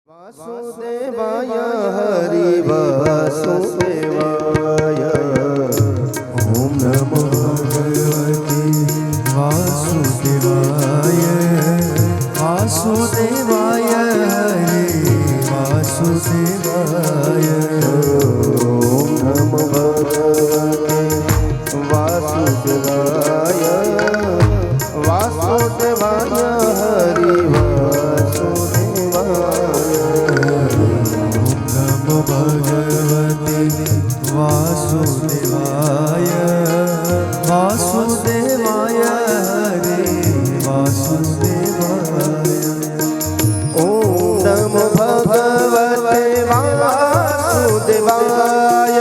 वासुदेवाय हरि वासुदेवाय ओम नमो भगवते वासुदेवाय वासुदेवाय हरि वासुदेवाय ओम नमो भगवते वासुदेवाय वासुदेवाय हरि भगवते वासुदेवाय वासुदेवाय हरे वासुदेवाय ओम नमो भगवते वासुदेवाय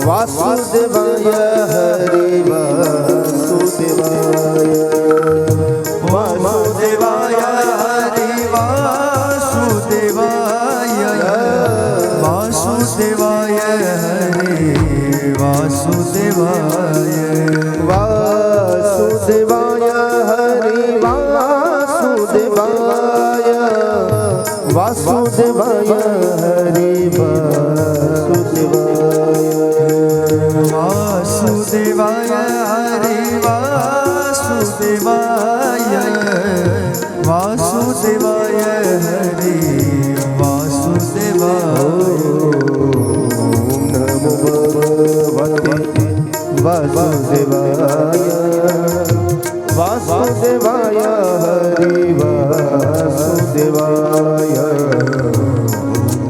वासुदेवाय हरे वासुदेवाय वासुदेवाय हरे वासुदेवाय वासुदेवाय हरे वासुदेवाय वासुदेवाय हरे वासुदेवाय वासुदेवाय हरे वासुदेवाय वासुदेवाय हरे वासुदेवाय वासुदेवाय हरे वासुदेवाय वासुदेवाय हरि वासुदेवाय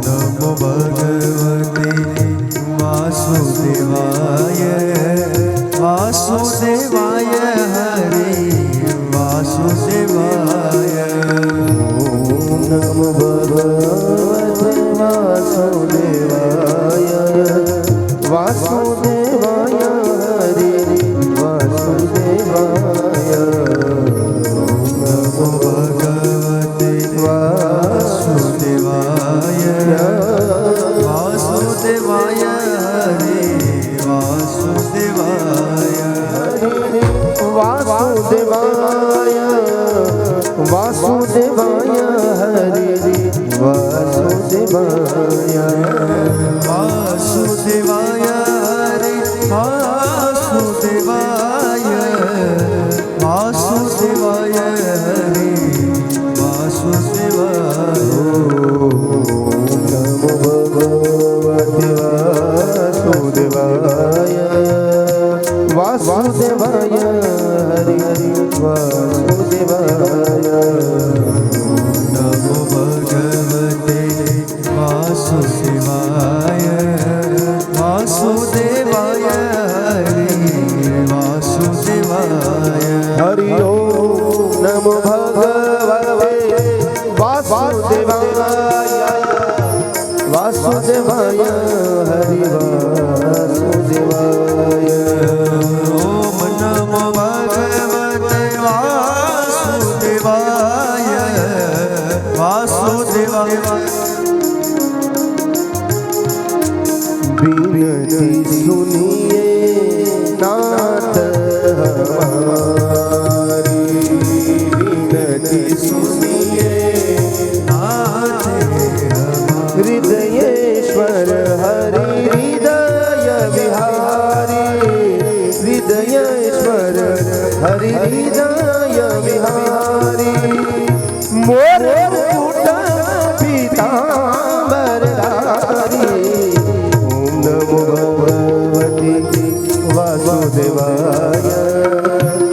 नमो भगवते वासुदेवाय वासुदेवाय हरि वासुदेवाय ओम नमो भगवते वासुदेवाय वासुदेवाय वासुदेवाय वासुदेवाय हरि वासुदेवाय वासुदेवाय हरि वासुदेवाय वासुदेवाय हरि वासुदेवाय नमो भगवते वासुदेवाय वासुदेवाय हरि वासुदेवाय नमो भगवते वासुदेवाय वासुदेवाय हरि वासुदेवाय हरि ओम नमो भगवते वासुदेवाय वासुदेवाय हरि वासुदेवाय ओम नमो भगवते वासुदेवाय वासुदेवाय विनती सुनिए नाथ हमारी विनती सुनिए नाथ हृदयेश्वर हरि हृदय विहारी हृदयेश्वर हरि हृदय विहारी मोर पीतांबरधारी ओम नमो भगवते वासुदेवाय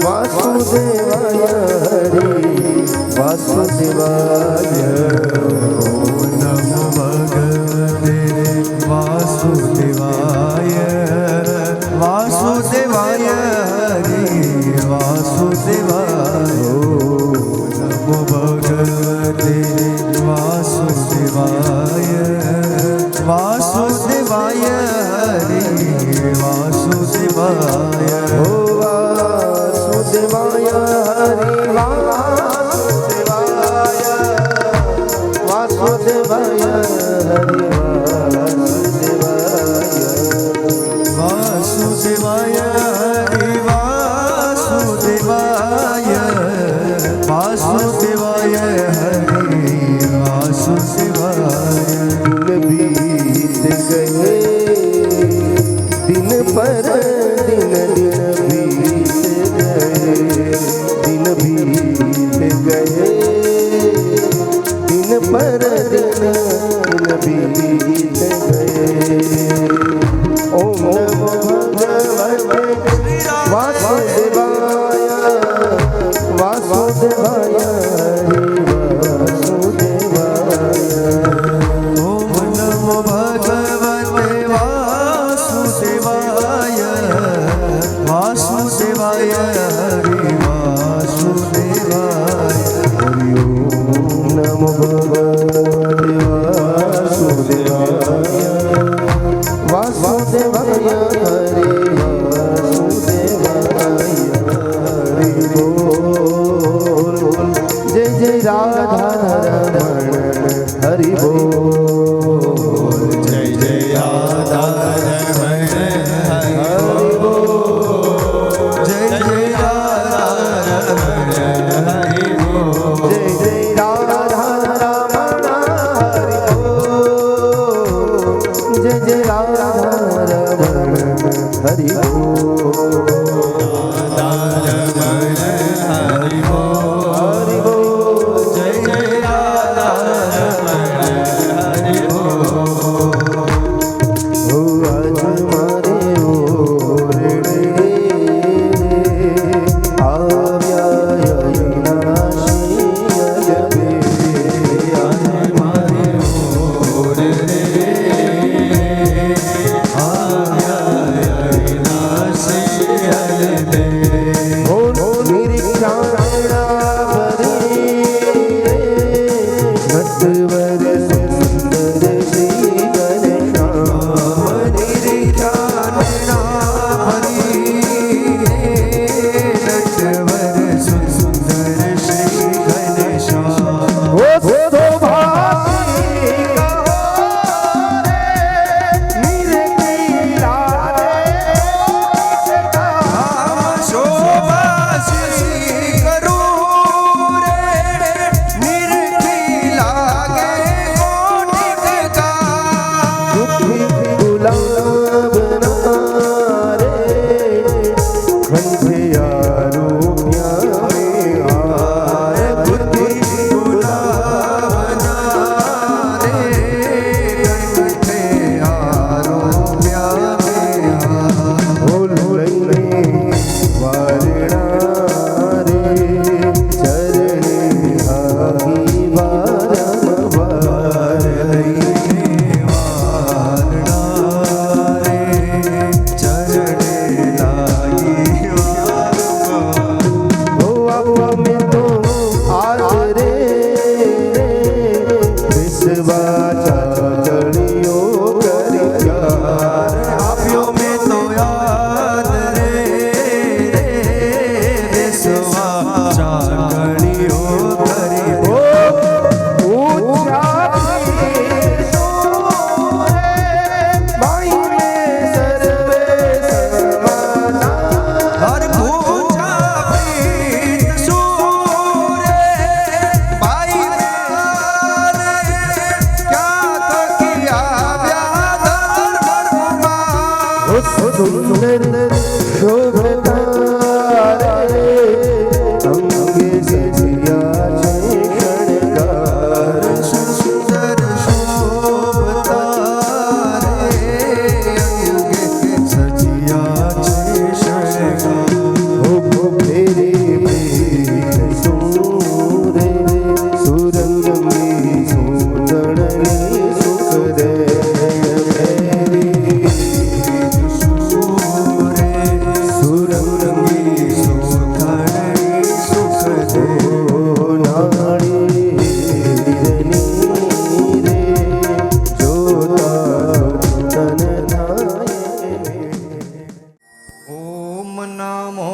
वासुदेवाय हरि वासुदेवाय ओम नमो भगवते वासुदेवाय वासुदेवाय हरि वासुदेवाय नमो भगवते वासुदेवाय वासुदेवाय हरि वासुदेवाय ओ वासुदेवाय हरि वासुदेवाय वासुदेवाय हरि वासुदेवाय हरि वासुदेवाय वासुदेवाय हरि वासुदेवाय दिन बीत गए दिन पर दिन बीत गए दिन बीत गए दिन पर दिन बीत गए। ओम नमो भगवते वासुदेवाय वासुदेवाय ओम नमो भगवते वासुदेवाय वासुदेवाय हरि वासुदेवाय। हरि ओम नमो भगवते वासुदेवाय वासुदेवाय हरि वासुदेवाय। हरि बोल जय जय राधा रमण हरि बोल जय जय राधा रमण हरि बोल जय जय राधा रमण हरि बोल जय जय राधा रमण हरि बोल जय जय राधा रमण हरि बोल हरि बोल जय जय राधा रमण हरि बोल। ओ आज मारे ओरडे आव्या अविनाशी अगबे आज मारे ओरडे आव्या अविनाशी अगबे। ओ निरीक्षणा भरी नटवर सुंदर श्री गणेश सुंदर शोभता रे अंगे सजिया छे शणगार सुंदर शोभता रे अंगे सजिया छे शणगार। ओ फेरे फेरे सूरे सुरंगी सुंदरनी सुख दे ओम नमो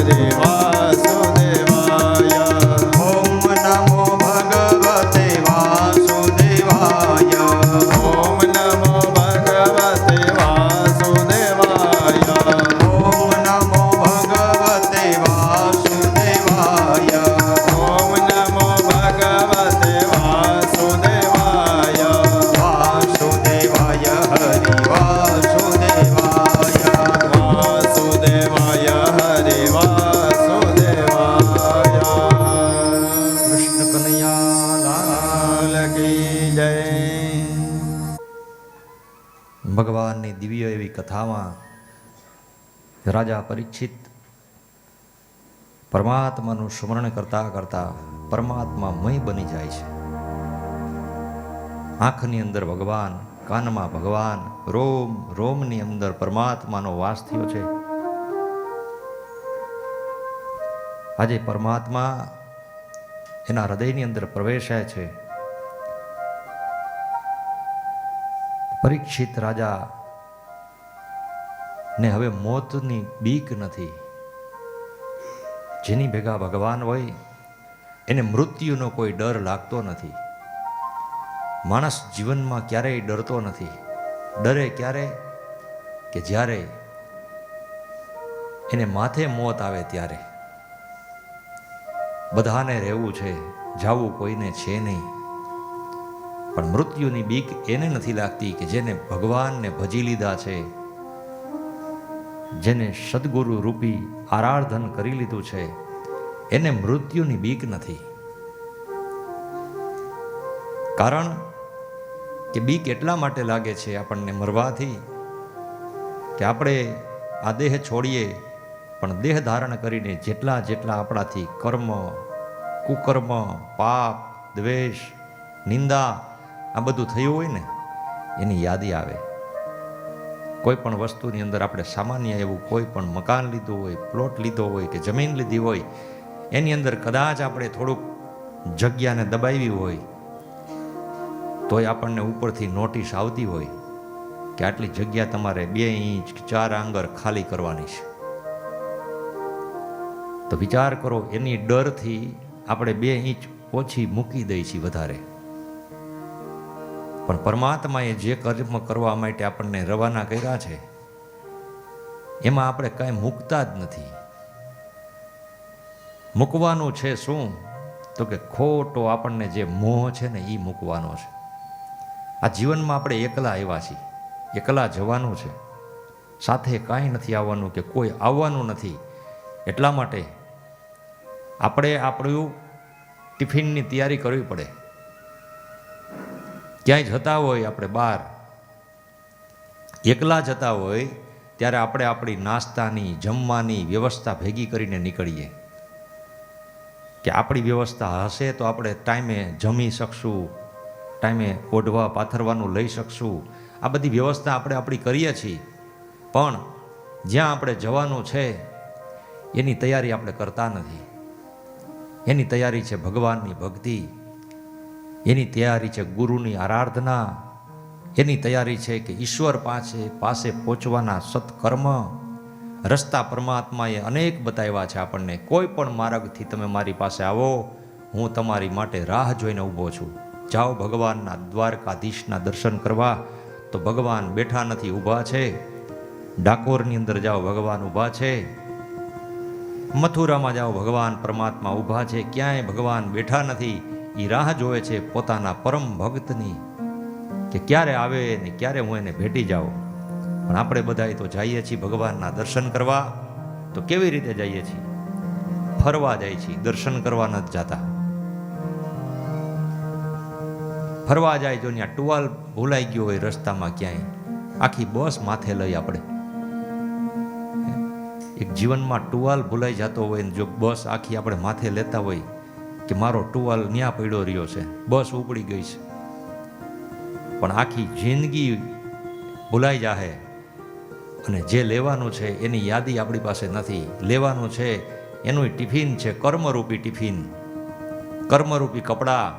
હરે વાસુદેવાય. ઓમ નમો ભગવતે વાસુદેવાય. ઓમ નમો ભગવતે વાસુદેવાય. ઓમ નમો ભગવતે વાસુદેવાય. ઓમ નમો ભગવતે વાસુદેવાય. વાસુદેવાય હરિ વાસુદેવાય. વાસુદેવાય હરે વાસુદેવાય. કૃષ્ણ કનૈયા લાલ. લાલ કી જય. ભગવાનની દિવ્ય એવી કથામાં રાજા પરીક્ષિત પરમાત્માનું સ્મરણ કરતા કરતા પરમાત્મામય બની જાય છે. આંખની અંદર ભગવાન, કાનમાં ભગવાન, રોમ રોમની અંદર પરમાત્માનો વાસ થયો છે. આજે પરમાત્મા એના હૃદયની અંદર પ્રવેશ્યા છે. પરીક્ષિત રાજા ને હવે મોતની બીક નથી. જેની ભેગા ભગવાન હોય એને મૃત્યુનો કોઈ ડર લાગતો નથી. માણસ જીવનમાં ક્યારેય ડરતો નથી. ડરે ક્યારે? કે જ્યારે એને માથે મોત આવે ત્યારે. બધાને રહેવું છે, જાવું કોઈને છે નહીં, પણ મૃત્યુની બીક એને નથી લાગતી કે જેને ભગવાનને ભજી લીધા છે, જેને સદગુરુ રૂપી આરાધન કરી લીધું છે, એને મૃત્યુની બીક નથી. કારણ કે બીક એટલા માટે લાગે છે આપણને મરવાથી કે આપણે આ દેહ છોડીએ પણ દેહ ધારણ કરીને જેટલા જેટલા આપણાથી કર્મ, કુકર્મ, પાપ, દ્વેષ, નિંદા આ બધું થયું હોય ને એની યાદી આવે. કોઈ પણ વસ્તુની અંદર આપણે સામાન્ય એવું કોઈ પણ મકાન લીધું હોય, પ્લોટ લીધો હોય કે જમીન લીધી હોય, એની અંદર કદાચ આપણે થોડુંક જગ્યાને દબાવી હોય તોય આપણને ઉપરથી નોટિસ આવતી હોય કે આટલી જગ્યા તમારે 2 ઇંચ 4 આંગળ ખાલી કરવાની છે. તો વિચાર કરો, એની ડરથી આપણે 2 ઇંચ ઓછી મૂકી દઈએ છીએ વધારે. પણ પરમાત્માએ જે કર્મ કરવા માટે આપણને રવાના કર્યા છે એમાં આપણે કાંઈ મૂકતા જ નથી. મૂકવાનું છે શું? તો કે ખોટો આપણને જે મોહ છે ને એ મૂકવાનો છે. આ જીવનમાં આપણે એકલા આવ્યા છીએ, એકલા જવાનું છે, સાથે કાંઈ નથી આવવાનું કે કોઈ આવવાનું નથી. એટલા માટે આપણે આપણું ટિફિનની તૈયારી કરવી પડે. ક્યાંય જતા હોય આપણે બહાર એકલા જતા હોય ત્યારે આપણે આપણી નાસ્તાની, જમવાની વ્યવસ્થા ભેગી કરીને નીકળીએ કે આપણી વ્યવસ્થા હશે તો આપણે ટાઈમે જમી શકશું, ટાઈમે ઓઢવા પાથરવાનું લઈ શકશું. આ બધી વ્યવસ્થા આપણે આપણી કરીએ છીએ, પણ જ્યાં આપણે જવાનું છે એની તૈયારી આપણે કરતા નથી. એની તૈયારી છે ભગવાનની ભક્તિ, એની તૈયારી છે ગુરુની આરાધના, એની તૈયારી છે કે ઈશ્વર પાસે પહોંચવાના સત્કર્મ. રસ્તા પરમાત્માએ અનેક બતાવ્યા છે આપણને. કોઈ પણ માર્ગથી તમે મારી પાસે આવો, હું તમારી માટે રાહ જોઈને ઊભો છું. જાઓ ભગવાનના દ્વારકાધીશના દર્શન કરવા, તો ભગવાન બેઠા નથી, ઊભા છે. ડાકોરની અંદર જાઓ, ભગવાન ઊભા છે. મથુરામાં જાઓ, ભગવાન પરમાત્મા ઊભા છે. ક્યાંય ભગવાન બેઠા નથી, એ રાહ જોવે છે પોતાના પરમ ભક્તની કે ક્યારે આવે ને ક્યારે હું એને ભેટી જાઉં. પણ આપણે બધા તો જઈએ છીએ ભગવાનના દર્શન કરવા. તો કેવી રીતે જઈએ છીએ? ફરવા જાય છીએ, દર્શન કરવા નથી જતા. ફરવા જાય, જો ત્યાં ટુવાલ ભૂલાઈ ગયો હોય રસ્તામાં ક્યાંય, આખી બસ માથે લઈ આપણે. એક જીવનમાં ટુવાલ ભૂલાઈ જતો હોય ને જો બસ આખી આપણે માથે લેતા હોય કે મારો ટુવાલ ન્યા પડ્યો રહ્યો છે, બસ ઉપડી ગઈ છે, પણ આખી જિંદગી ભૂલાઈ જાહે અને જે લેવાનું છે એની યાદી આપણી પાસે નથી. લેવાનું છે એનું ટિફિન છે, કર્મરૂપી ટિફિન, કર્મરૂપી કપડાં.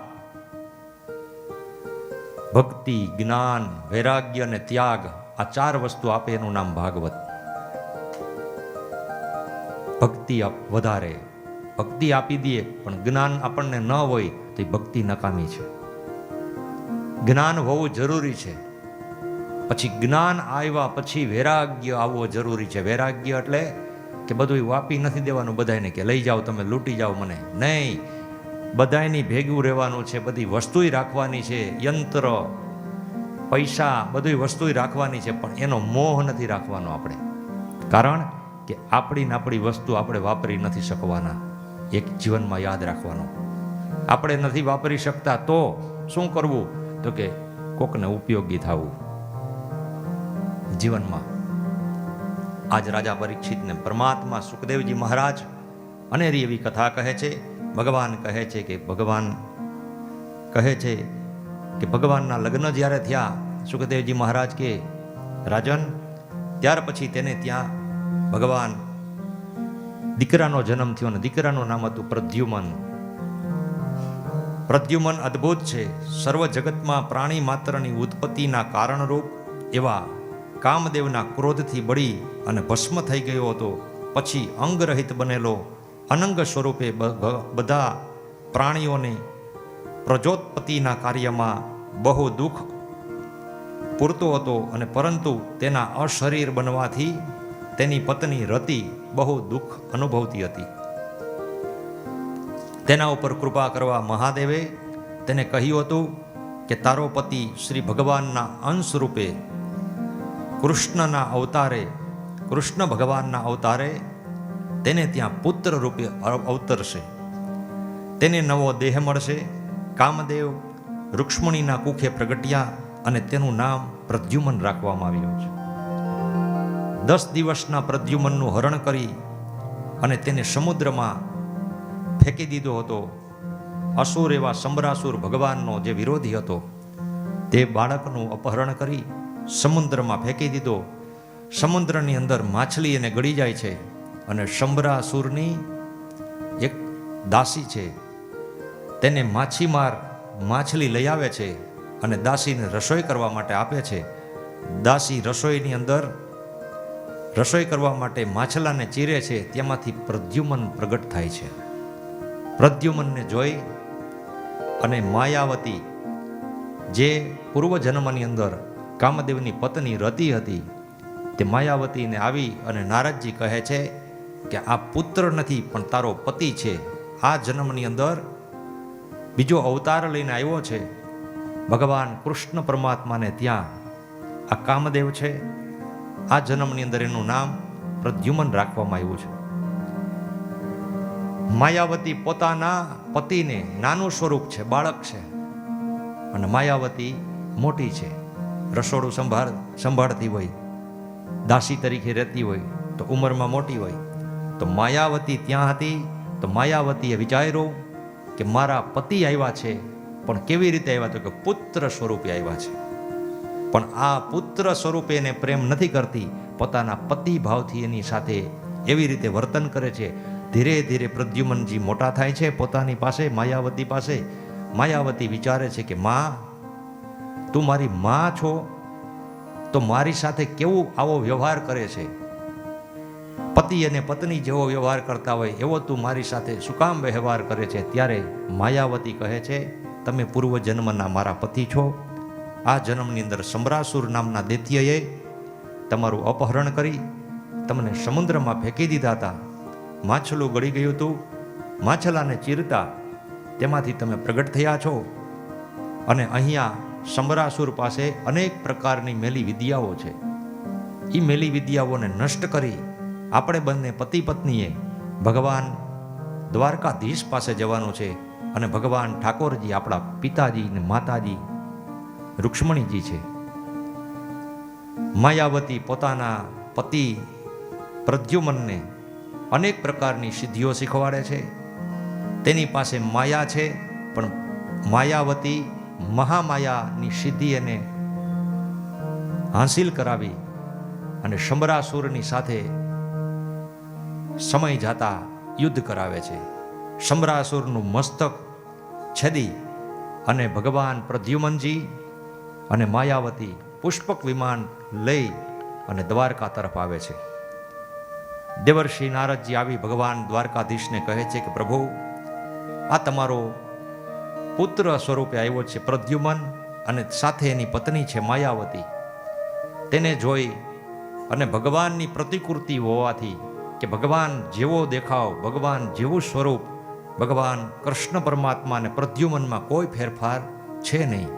ભક્તિ, જ્ઞાન, વૈરાગ્ય અને ત્યાગ, આ 4 વસ્તુ આપે એનું નામ ભાગવત. ભક્તિ વધારે, ભક્તિ આપી દઈએ પણ જ્ઞાન આપણને ન હોય તો એ ભક્તિ નકામી છે. જ્ઞાન હોવું જરૂરી છે. પછી જ્ઞાન આવ્યા પછી વૈરાગ્ય આવવો જરૂરી છે. વૈરાગ્ય એટલે કે બધું વાપી નથી દેવાનું બધાને, કે લઈ જાઓ તમે લૂંટી જાઓ મને, નહીં. બધાની ભેગું રહેવાનું છે, બધી વસ્તુય રાખવાની છે, યંત્ર પૈસા બધી વસ્તુય રાખવાની છે, પણ એનો મોહ નથી રાખવાનો આપણે. કારણ કે આપણી વસ્તુ આપણે વાપરી નથી શકવાના. એક જીવનમાં યાદ રાખવાનું, આપણે નથી વાપરી શકતા તો શું કરવું, તો કે કોકને ઉપયોગી થવું જીવનમાં. આજ રાજા પરીક્ષિતને પરમાત્મા સુખદેવજી મહારાજ અનેરી એવી કથા કહે છે. ભગવાન કહે છે કે ભગવાનના લગ્ન જ્યારે થયા, સુખદેવજી મહારાજ કે રાજન, ત્યાર પછી તેને ત્યાં ભગવાન દીકરાનો જન્મ થયો અને દીકરાનું નામ હતું પ્રદ્યુમન. પ્રદ્યુમન અદ્ભુત છે. સર્વ જગતમાં પ્રાણી માત્રની ઉત્પત્તિના કારણરૂપ એવા કામદેવના ક્રોધથી બળી અને ભસ્મ થઈ ગયો હતો. પછી અંગરહિત બનેલો અનંગ સ્વરૂપે બધા પ્રાણીઓને પ્રજોત્પત્તિના કાર્યમાં બહુ દુઃખ પૂરતો હતો. અને પરંતુ તેના અશરીર બનવાથી તેની પત્ની રતિ બહુ દુઃખ અનુભવતી હતી. તેના ઉપર કૃપા કરવા મહાદેવે તેને કહ્યું હતું કે તારો પતિ શ્રી ભગવાનના અંશ રૂપે કૃષ્ણ ભગવાનના અવતારે તેને ત્યાં પુત્ર રૂપે અવતરશે. તેને નવો દેહ મળશે. કામદેવ રૂક્ષ્મણીના કુખે પ્રગટ્યા અને તેનું નામ પ્રદ્યુમન રાખવામાં આવ્યું છે. 10 દિવસના પ્રદ્યુમનનું હરણ કરી અને તેને સમુદ્રમાં ફેંકી દીધો હતો. અસુર એવા સંબરાસુર ભગવાનનો જે વિરોધી હતો તે બાળકનું અપહરણ કરી સમુદ્રમાં ફેંકી દીધો. સમુદ્રની અંદર માછલી એને ગળી જાય છે અને સંબરાસુરની એક દાસી છે, તેને માછલી લઈ આવે છે અને દાસીને રસોઈ કરવા માટે આપે છે. દાસી રસોઈની અંદર રસોઈ કરવા માટે માછલાને ચીરે છે, તેમાંથી પ્રદ્યુમન પ્રગટ થાય છે. પ્રદ્યુમનને જોઈ અને માયાવતી જે પૂર્વજન્મની અંદર કામદેવની પત્ની રતિ હતી, તે માયાવતીને આવી અને નારદજી કહે છે કે આ પુત્ર નથી પણ તારો પતિ છે. આ જન્મની અંદર બીજો અવતાર લઈને આવ્યો છે. ભગવાન કૃષ્ણ પરમાત્માને ત્યાં આ કામદેવ છે. આ જન્મની અંદર એનું નામ પ્રદ્યુમન રાખવામાં આવ્યું છે. માયાવતી પોતાના પતિને નાનું સ્વરૂપ છે, બાળક છે, અને માયાવતી મોટી છે, રસોડું સંભાળતી હોય, દાસી તરીકે રહેતી હોય તો ઉંમરમાં મોટી હોય. તો માયાવતી ત્યાં હતી. તો માયાવતીએ વિચાર્યું કે મારા પતિ આવ્યા છે, પણ કેવી રીતે આવ્યા, તો કે પુત્ર સ્વરૂપે આવ્યા છે. પણ આ પુત્ર સ્વરૂપે એને પ્રેમ નથી કરતી, પોતાના પતિ ભાવથી એની સાથે એવી રીતે વર્તન કરે છે. ધીરે ધીરે પ્રદ્યુમનજી મોટા થાય છે પોતાની પાસે, માયાવતી પાસે. માયાવતી વિચારે છે કે માં, તું મારી માં છો તો મારી સાથે કેવું આવો વ્યવહાર કરે છે, પતિ અને પત્ની જેવો વ્યવહાર કરતા હોય એવો તું મારી સાથે શું કામ વ્યવહાર કરે છે. ત્યારે માયાવતી કહે છે તમે પૂર્વ જન્મના મારા પતિ છો. આ જન્મની અંદર સંબરાસુર નામના દૈત્યએ તમારું અપહરણ કરી તમને સમુદ્રમાં ફેંકી દીધા હતા. માછલું ગળી ગયું હતું, માછલાને ચીરતા તેમાંથી તમે પ્રગટ થયા છો. અને અહીંયા સંબરાસુર પાસે અનેક પ્રકારની મેલી વિદ્યાઓ છે. એ મેલી વિદ્યાઓને નષ્ટ કરી આપણે બંને પતિ પત્નીએ ભગવાન દ્વારકાધીશ પાસે જવાનું છે. અને ભગવાન ઠાકોરજી આપણા પિતાજી ને માતાજી રૂક્ષ્મણીજી છે. માયાવતી પોતાના પતિ પ્રદ્યુમનને અનેક પ્રકારની સિદ્ધિઓ શીખવાડે છે. તેની પાસે માયા છે, પણ માયાવતી મહામાયાની સિદ્ધિ એને હાંસિલ કરાવી અને સંબરાસુરની સાથે સમય જાતા યુદ્ધ કરાવે છે. સંબરાસુરનું મસ્તક છેદી અને ભગવાન પ્રદ્યુમનજી અને માયાવતી પુષ્પક વિમાન લઈ અને દ્વારકા તરફ આવે છે. દેવર્ષિ નારદજી આવી ભગવાન દ્વારકાધીશને કહે છે કે પ્રભુ, આ તમારો પુત્ર સ્વરૂપે આવ્યો છે પ્રદ્યુમન, અને સાથે એની પત્ની છે માયાવતી. તેને જોઈ અને ભગવાનની પ્રતિકૃતિ હોવાથી, કે ભગવાન જેવો દેખાવ, ભગવાન જેવું સ્વરૂપ, ભગવાન કૃષ્ણ પરમાત્મા અને પ્રદ્યુમનમાં કોઈ ફેરફાર છે નહીં.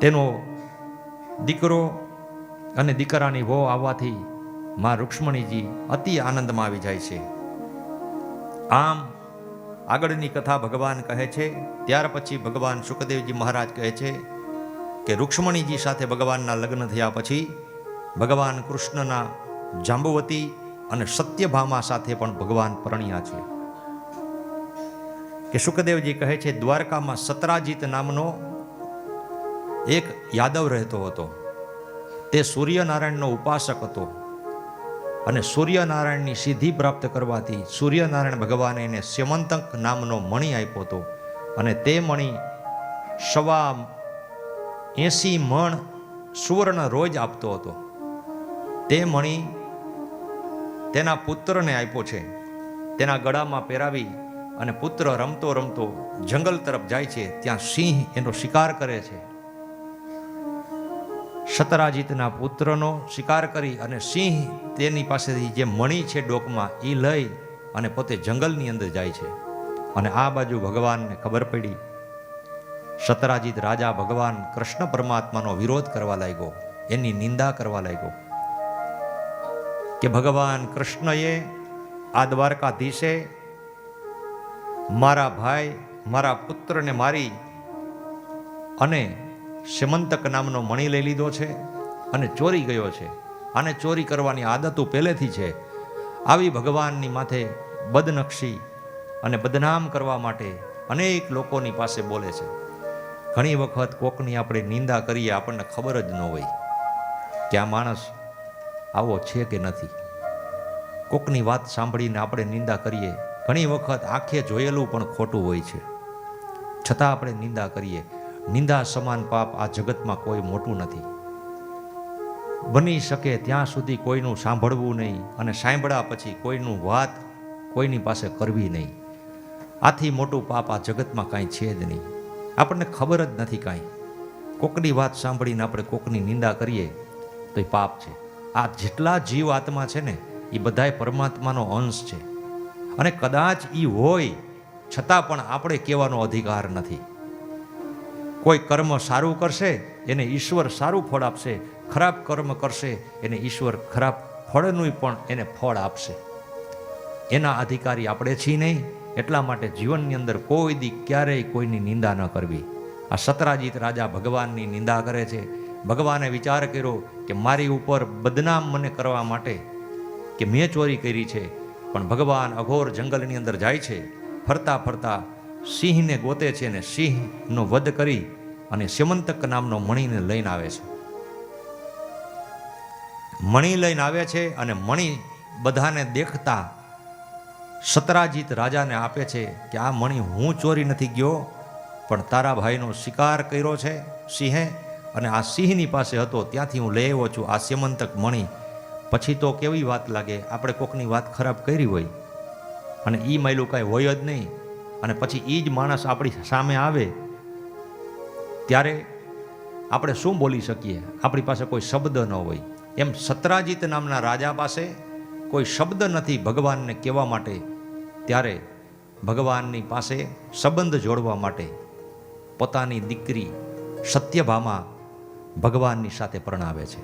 તેનો દીકરો અને દીકરાની વહુ આવવાથી માં રૂક્ષ્મણીજી અતિ આનંદમાં આવી જાય છે. આમ આગળની કથા ભગવાન કહે છે. ત્યાર પછી ભગવાન શુકદેવજી મહારાજ કહે છે કે રૂક્ષ્મણીજી સાથે ભગવાનના લગ્ન થયા પછી ભગવાન કૃષ્ણના જાંબુવતી અને સત્યભામા સાથે પણ ભગવાન પરણ્યા છે. કે શુકદેવજી કહે છે, દ્વારકામાં સતરાજીત નામનો એક યાદવ રહેતો હતો. તે સૂર્યનારાયણનો ઉપાસક હતો અને સૂર્યનારાયણની સિદ્ધિ પ્રાપ્ત કરવાથી સૂર્યનારાયણ ભગવાને એને સ્યમંતક નામનો મણિ આપ્યો હતો, અને તે મણિ 80 મણ સુવર્ણ રોજ આપતો હતો. તે મણિ તેના પુત્રને આપ્યો છે. તેના ગળામાં પહેરાવી અને પુત્ર રમતો રમતો જંગલ તરફ જાય છે. ત્યાં સિંહ એનો શિકાર કરે છે. સતરાજીતના પુત્રનો શિકાર કરી અને સિંહ તેની પાસેથી જે મણિ છે ડોકમાં એ લઈ અને પોતે જંગલની અંદર જાય છે. અને આ બાજુ ભગવાનને ખબર પડી. સતરાજીત રાજા ભગવાન કૃષ્ણ પરમાત્માનો વિરોધ કરવા લાગ્યો, એની નિંદા કરવા લાગ્યો કે ભગવાન કૃષ્ણએ આ દ્વારકાધીશે મારા ભાઈ, મારા પુત્રને મારી અને સ્યમંતક નામનો મણિ લઈ લીધો છે અને ચોરી ગયો છે. આને ચોરી કરવાની આદતો પહેલેથી છે. આવી ભગવાનની માથે બદનક્ષી અને બદનામ કરવા માટે અનેક લોકોની પાસે બોલે છે. ઘણી વખત કોકની આપણે નિંદા કરીએ, આપણને ખબર જ ન હોય કે આ માણસ આવો છે કે નથી. કોકની વાત સાંભળીને આપણે નિંદા કરીએ. ઘણી વખત આંખે જોયેલું પણ ખોટું હોય છે, છતાં આપણે નિંદા કરીએ. નિંદા સમાન પાપ આ જગતમાં કોઈ મોટું નથી. બની શકે ત્યાં સુધી કોઈનું સાંભળવું નહીં, અને સાંભળ્યા પછી કોઈનું વાત કોઈની પાસે કરવી નહીં. આથી મોટું પાપ આ જગતમાં કાંઈ છે જ નહીં. આપણને ખબર જ નથી કાંઈ. કોકની વાત સાંભળીને આપણે કોકની નિંદા કરીએ તો એ પાપ છે. આ જેટલા જીવ આત્મા છે ને એ બધાય પરમાત્માનો અંશ છે, અને કદાચ એ હોય છતાં પણ આપણે કહેવાનો અધિકાર નથી. કોઈ કર્મ સારું કરશે એને ઈશ્વર સારું ફળ આપશે, ખરાબ કર્મ કરશે એને ઈશ્વર ખરાબ ફળનું પણ એને ફળ આપશે. એના અધિકારી આપણે છીએ નહીં. એટલા માટે જીવનની અંદર કોઈ દી ક્યારેય કોઈની નિંદા ન કરવી. આ સતરાજીત રાજા ભગવાનની નિંદા કરે છે. ભગવાને વિચાર કર્યો કે મારી ઉપર બદનામ મને કરવા માટે કે મેં ચોરી કરી છે, પણ ભગવાન અઘોર જંગલની અંદર જાય છે. ફરતા ફરતા સિંહને ગોતે છે અને સિંહનો વધ કરી અને સ્યમંતક નામનો મણિને લઈને આવે છે. મણિ લઈને આવે છે અને મણિ બધાને દેખતા સતરાજીત રાજાને આપે છે કે આ મણિ હું ચોરી નથી ગયો, પણ તારા ભાઈનો શિકાર કર્યો છે સિંહે, અને આ સિંહની પાસે હતો ત્યાંથી હું લઈ આવ્યો છું આ સ્યમંતક મણિ. પછી તો કેવી વાત લાગે, આપણે કોકની વાત ખરાબ કરી હોય અને એ માયલું કાંઈ હોય જ નહીં, અને પછી એ જ માણસ આપણી સામે આવે ત્યારે આપણે શું બોલી શકીએ? આપણી પાસે કોઈ શબ્દ ન હોય. એમ સતરાજીત નામના રાજા પાસે કોઈ શબ્દ નથી ભગવાનને કહેવા માટે. ત્યારે ભગવાનની પાસે સંબંધ જોડવા માટે પોતાની દીકરી સત્યભામા ભગવાનની સાથે પરણાવે છે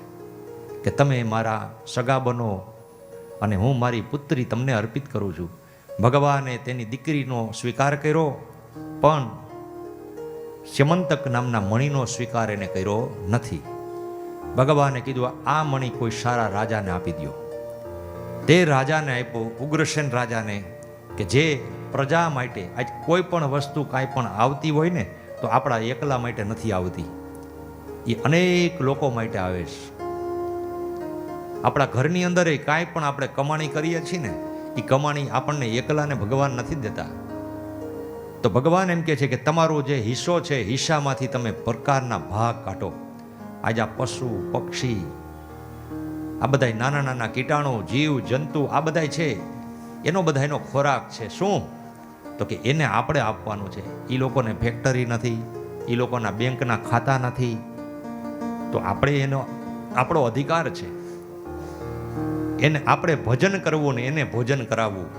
કે તમે મારા સગા બનો અને હું મારી પુત્રી તમને અર્પિત કરું છું. ભગવાને તેની દીકરીનો સ્વીકાર કર્યો, પણ સ્યમંતક નામના મણિનો સ્વીકાર એને કર્યો નથી. ભગવાને કીધું આ મણિ કોઈ સારા રાજાને આપી દો. તે રાજાને આપ્યો, ઉગ્રસેન રાજાને, કે જે પ્રજા માટે આજ કોઈ પણ વસ્તુ કાંઈ પણ આવતી હોય ને તો આપણા એકલા માટે નથી આવતી, એ અનેક લોકો માટે આવે છે. આપણા ઘરની અંદર કાંઈ પણ આપણે કમાણી કરીએ છીએ ને એ કમાણી આપણને એકલાને ભગવાન નથી દેતા. તો ભગવાન એમ કહે છે કે તમારો જે હિસ્સો છે હિસ્સામાંથી તમે પ્રકારના ભાગ કાઢો. આજે આ પશુ પક્ષી આ બધાય નાના નાના કીટાણુ જીવ જંતુ આ બધાય છે, એનો બધાયનો ખોરાક છે. શું? તો કે એને આપણે આપવાનું છે. એ લોકોને ફેક્ટરી નથી, એ લોકોના બેંકના ખાતા નથી, તો આપણે એનો આપણો અધિકાર છે. એને આપણે ભજન કરવું ને એને ભોજન કરાવવું.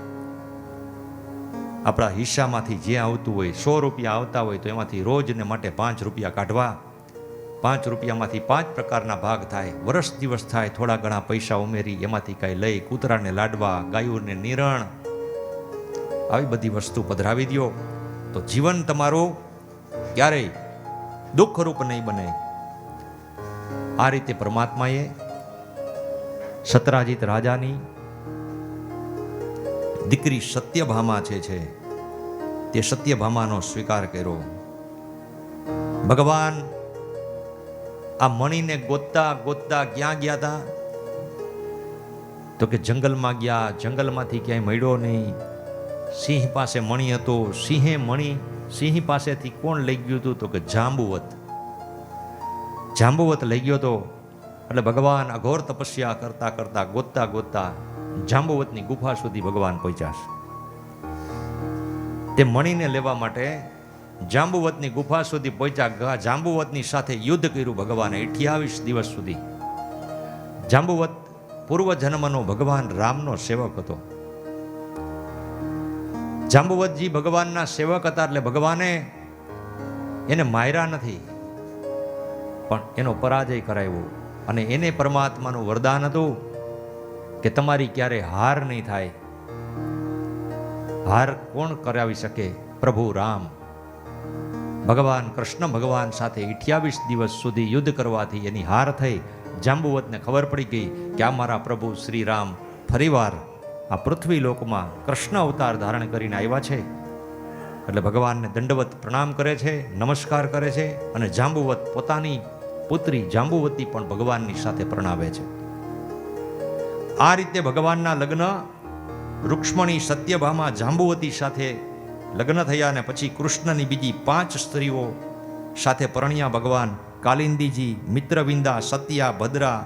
આપણા હિસ્સામાંથી જે આવતું હોય, 100 રૂપિયા આવતા હોય તો એમાંથી રોજને માટે 5 રૂપિયા કાઢવા. 5 રૂપિયામાંથી 5 પ્રકારના ભાગ થાય. વર્ષ દિવસ થાય, થોડા ઘણા પૈસા ઉમેરી એમાંથી કાંઈ લઈ કૂતરાને લાડવા, ગાયોને નિરણ, આવી બધી વસ્તુ પધરાવી દો તો જીવન તમારું ક્યારેય દુઃખરૂપ નહીં બને. આ રીતે પરમાત્માએ સતરાજીત રાજાની દીકરી સત્યભામા છે તે સત્યભામાનો સ્વીકાર કર્યો. ભગવાન આ મણીને ગોતતા ગોતતા ક્યાં ગયા હતા? તો કે જંગલમાં ગયા. જંગલમાંથી ક્યાંય મળ્યો નહીં. સિંહ પાસે મણી હતો. સિંહ પાસેથી કોણ લઈ ગયું હતું? તો કે જાંબુવત લઈ ગયો હતો. એટલે ભગવાન અઘોર તપસ્યા કરતા કરતા ગોતતા ગોતતા જાંબુવતની ગુફા સુધી ભગવાન પહોંચ્યા. તે મણીને લેવા માટે જાંબુવતની ગુફા સુધી પહોંચ્યા. જાંબુવતની સાથે યુદ્ધ કર્યું ભગવાને 28 દિવસ સુધી. જાંબુવત પૂર્વજન્મનો ભગવાન રામનો સેવક હતો. જાંબુવતજી ભગવાનના સેવક હતા એટલે ભગવાને એને માર્યા નથી, પણ એનો પરાજય કરાવ્યો. અને એને પરમાત્માનું વરદાન હતું કે તમારી ક્યારે હાર નહીં થાય. હાર કોણ કરાવી શકે? પ્રભુ રામ. ભગવાન કૃષ્ણ ભગવાન સાથે 28 દિવસ સુધી યુદ્ધ કરવાથી એની હાર થઈ. જાંબુવતને ખબર પડી ગઈ કે આ મારા પ્રભુ શ્રી રામ ફરીવાર આ પૃથ્વી લોકમાં કૃષ્ણ અવતાર ધારણ કરીને આવ્યા છે. એટલે ભગવાનને દંડવત પ્રણામ કરે છે, નમસ્કાર કરે છે. અને જાંબુવત પોતાની પુત્રી જાંબુવતી પણ ભગવાનની સાથે પ્રણાવે છે. આ રીતે ભગવાનના લગ્ન રૂક્ષ્મણી સત્યભામા જાંબુવતી સાથે લગ્ન થયા. અને પછી કૃષ્ણની બીજી 5 સ્ત્રીઓ સાથે પરણ્યા ભગવાન. કાલિંદીજી, મિત્રવિંદા, સત્યા, ભદ્રા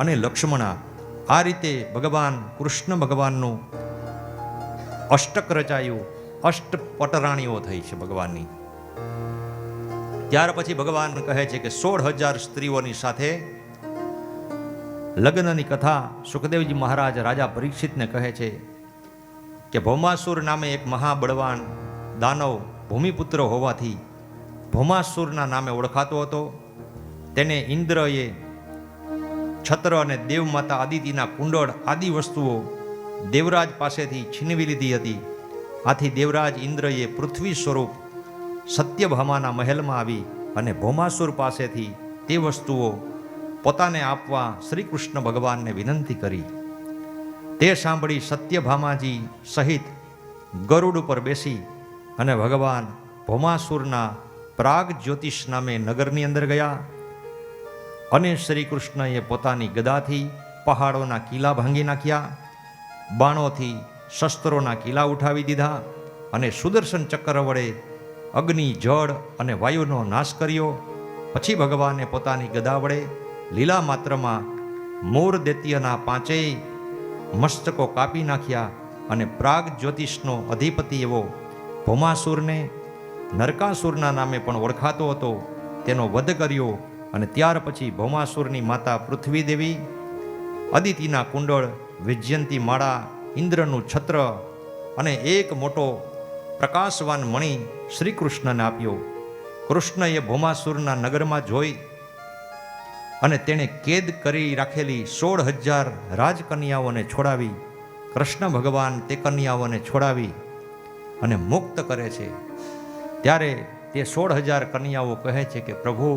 અને લક્ષ્મણા. આ રીતે ભગવાન કૃષ્ણ ભગવાનનું અષ્ટક રચાયું. અષ્ટ પટરાણીઓ થઈ છે ભગવાનની. ત્યાર પછી ભગવાન કહે છે કે 16,000 સ્ત્રીઓની સાથે લગ્નની કથા સુખદેવજી મહારાજ રાજા પરીક્ષિતને કહે છે કે ભૌમાસુર નામે એક મહાબળવાન દાનવ ભૂમિપુત્ર હોવાથી ભૌમાસુરના નામે ઓળખાતો હતો. તેને ઇન્દ્રએ છત્ર અને દેવમાતા આદિતિના કુંડળ આદિ વસ્તુઓ દેવરાજ પાસેથી છીનવી લીધી હતી. આથી દેવરાજ ઇન્દ્રએ પૃથ્વી સ્વરૂપ સત્યભામાના મહેલમાં આવી અને ભૌમાસુર પાસેથી તે વસ્તુઓ પોતાને આપવા શ્રી કૃષ્ણ ભગવાનને વિનંતી કરી. તે સાંભળી સત્યભામાજી સહિત ગરુડ ઉપર બેસી અને ભગવાન ભૌમાસુરના પ્રાગ જ્યોતિષ નામે નગરની અંદર ગયા. અને શ્રી કૃષ્ણએ પોતાની ગદાથી પહાડોના કિલ્લા ભાંગી નાખ્યા. બાણોથી શસ્ત્રોના કિલ્લા ઉઠાવી દીધા. અને સુદર્શન ચક્ર વડે અગ્નિ, જળ અને વાયુનો નાશ કર્યો. પછી ભગવાને પોતાની ગદા વડે લીલા માત્રમાં મોર દૈત્યના 5 મસ્તકો કાપી નાખ્યા. અને પ્રાગ જ્યોતિષનો અધિપતિ એવો ભૌમાસુરને નરકાસુરના નામે પણ ઓળખાતો હતો તેનો વધ કર્યો. અને ત્યાર પછી ભૌમાસુરની માતા પૃથ્વી દેવી, અદિતિના કુંડળ, વિજયંતી માળા, ઇન્દ્રનું છત્ર અને એક મોટો પ્રકાશવાન મણિ શ્રી કૃષ્ણને આપ્યો. કૃષ્ણએ ભૌમાસુરના નગરમાં જોઈ અને તેણે કેદ કરી રાખેલી 16,000 રાજકન્યાઓને છોડાવી. કૃષ્ણ ભગવાન તે કન્યાઓને છોડાવી અને મુક્ત કરે છે. ત્યારે તે 16,000 કન્યાઓ કહે છે કે પ્રભુ,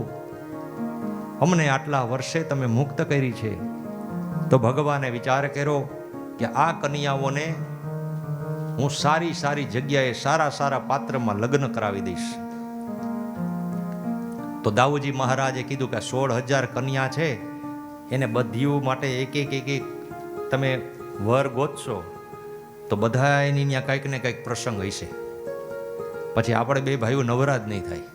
અમને આટલા વર્ષે તમે મુક્ત કરી છે. તો ભગવાને વિચાર કર્યો કે આ કન્યાઓને હું સારી સારી જગ્યાએ સારા સારા પાત્રમાં લગ્ન કરાવી દઈશ. તો દાઉજી મહારાજે કીધું કે 16,000 કન્યા છે, એને બધી માટે એક તમે વર ગોતશો તો બધા એની ત્યાં કંઈક ને કંઈક પ્રસંગ હશે. પછી આપણે 2 ભાઈઓ નવરા જ નહીં થાય.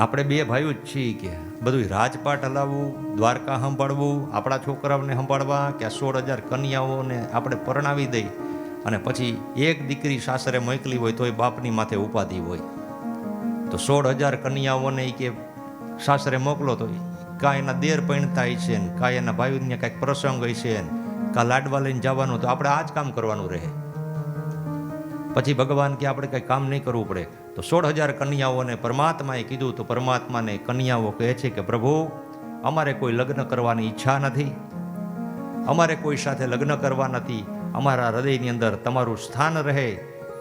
આપણે 2 ભાઈઓ જ છીએ કે બધું રાજપાટ હલાવવું, દ્વારકા સંભાળવું, આપણા છોકરાઓને સંભાળવા, કે 16,000 કન્યાઓને આપણે પરણાવી દઈ અને પછી એક દીકરી સાસરે મોકલી હોય તો એ બાપની માથે ઉપાધિ હોય. તો 16,000 કન્યાઓને ઈ કે સાસરે મોકલો તો કાં એના દેર પૈણતા છે ને કાં એના ભાઈઓને કાંઈક પ્રસંગ હોય છે ને કાં લાડવા લઈને જવાનું, તો આપણે આ જ કામ કરવાનું રહે. પછી ભગવાન કે આપણે કંઈ કામ નહીં કરવું પડે. તો 16,000 કન્યાઓને પરમાત્માએ કીધું, તો પરમાત્માને કન્યાઓ કહે છે કે પ્રભુ, અમારે કોઈ લગ્ન કરવાની ઈચ્છા નથી, અમારે કોઈ સાથે લગ્ન કરવા નથી, અમારા હૃદયની અંદર તમારું સ્થાન રહે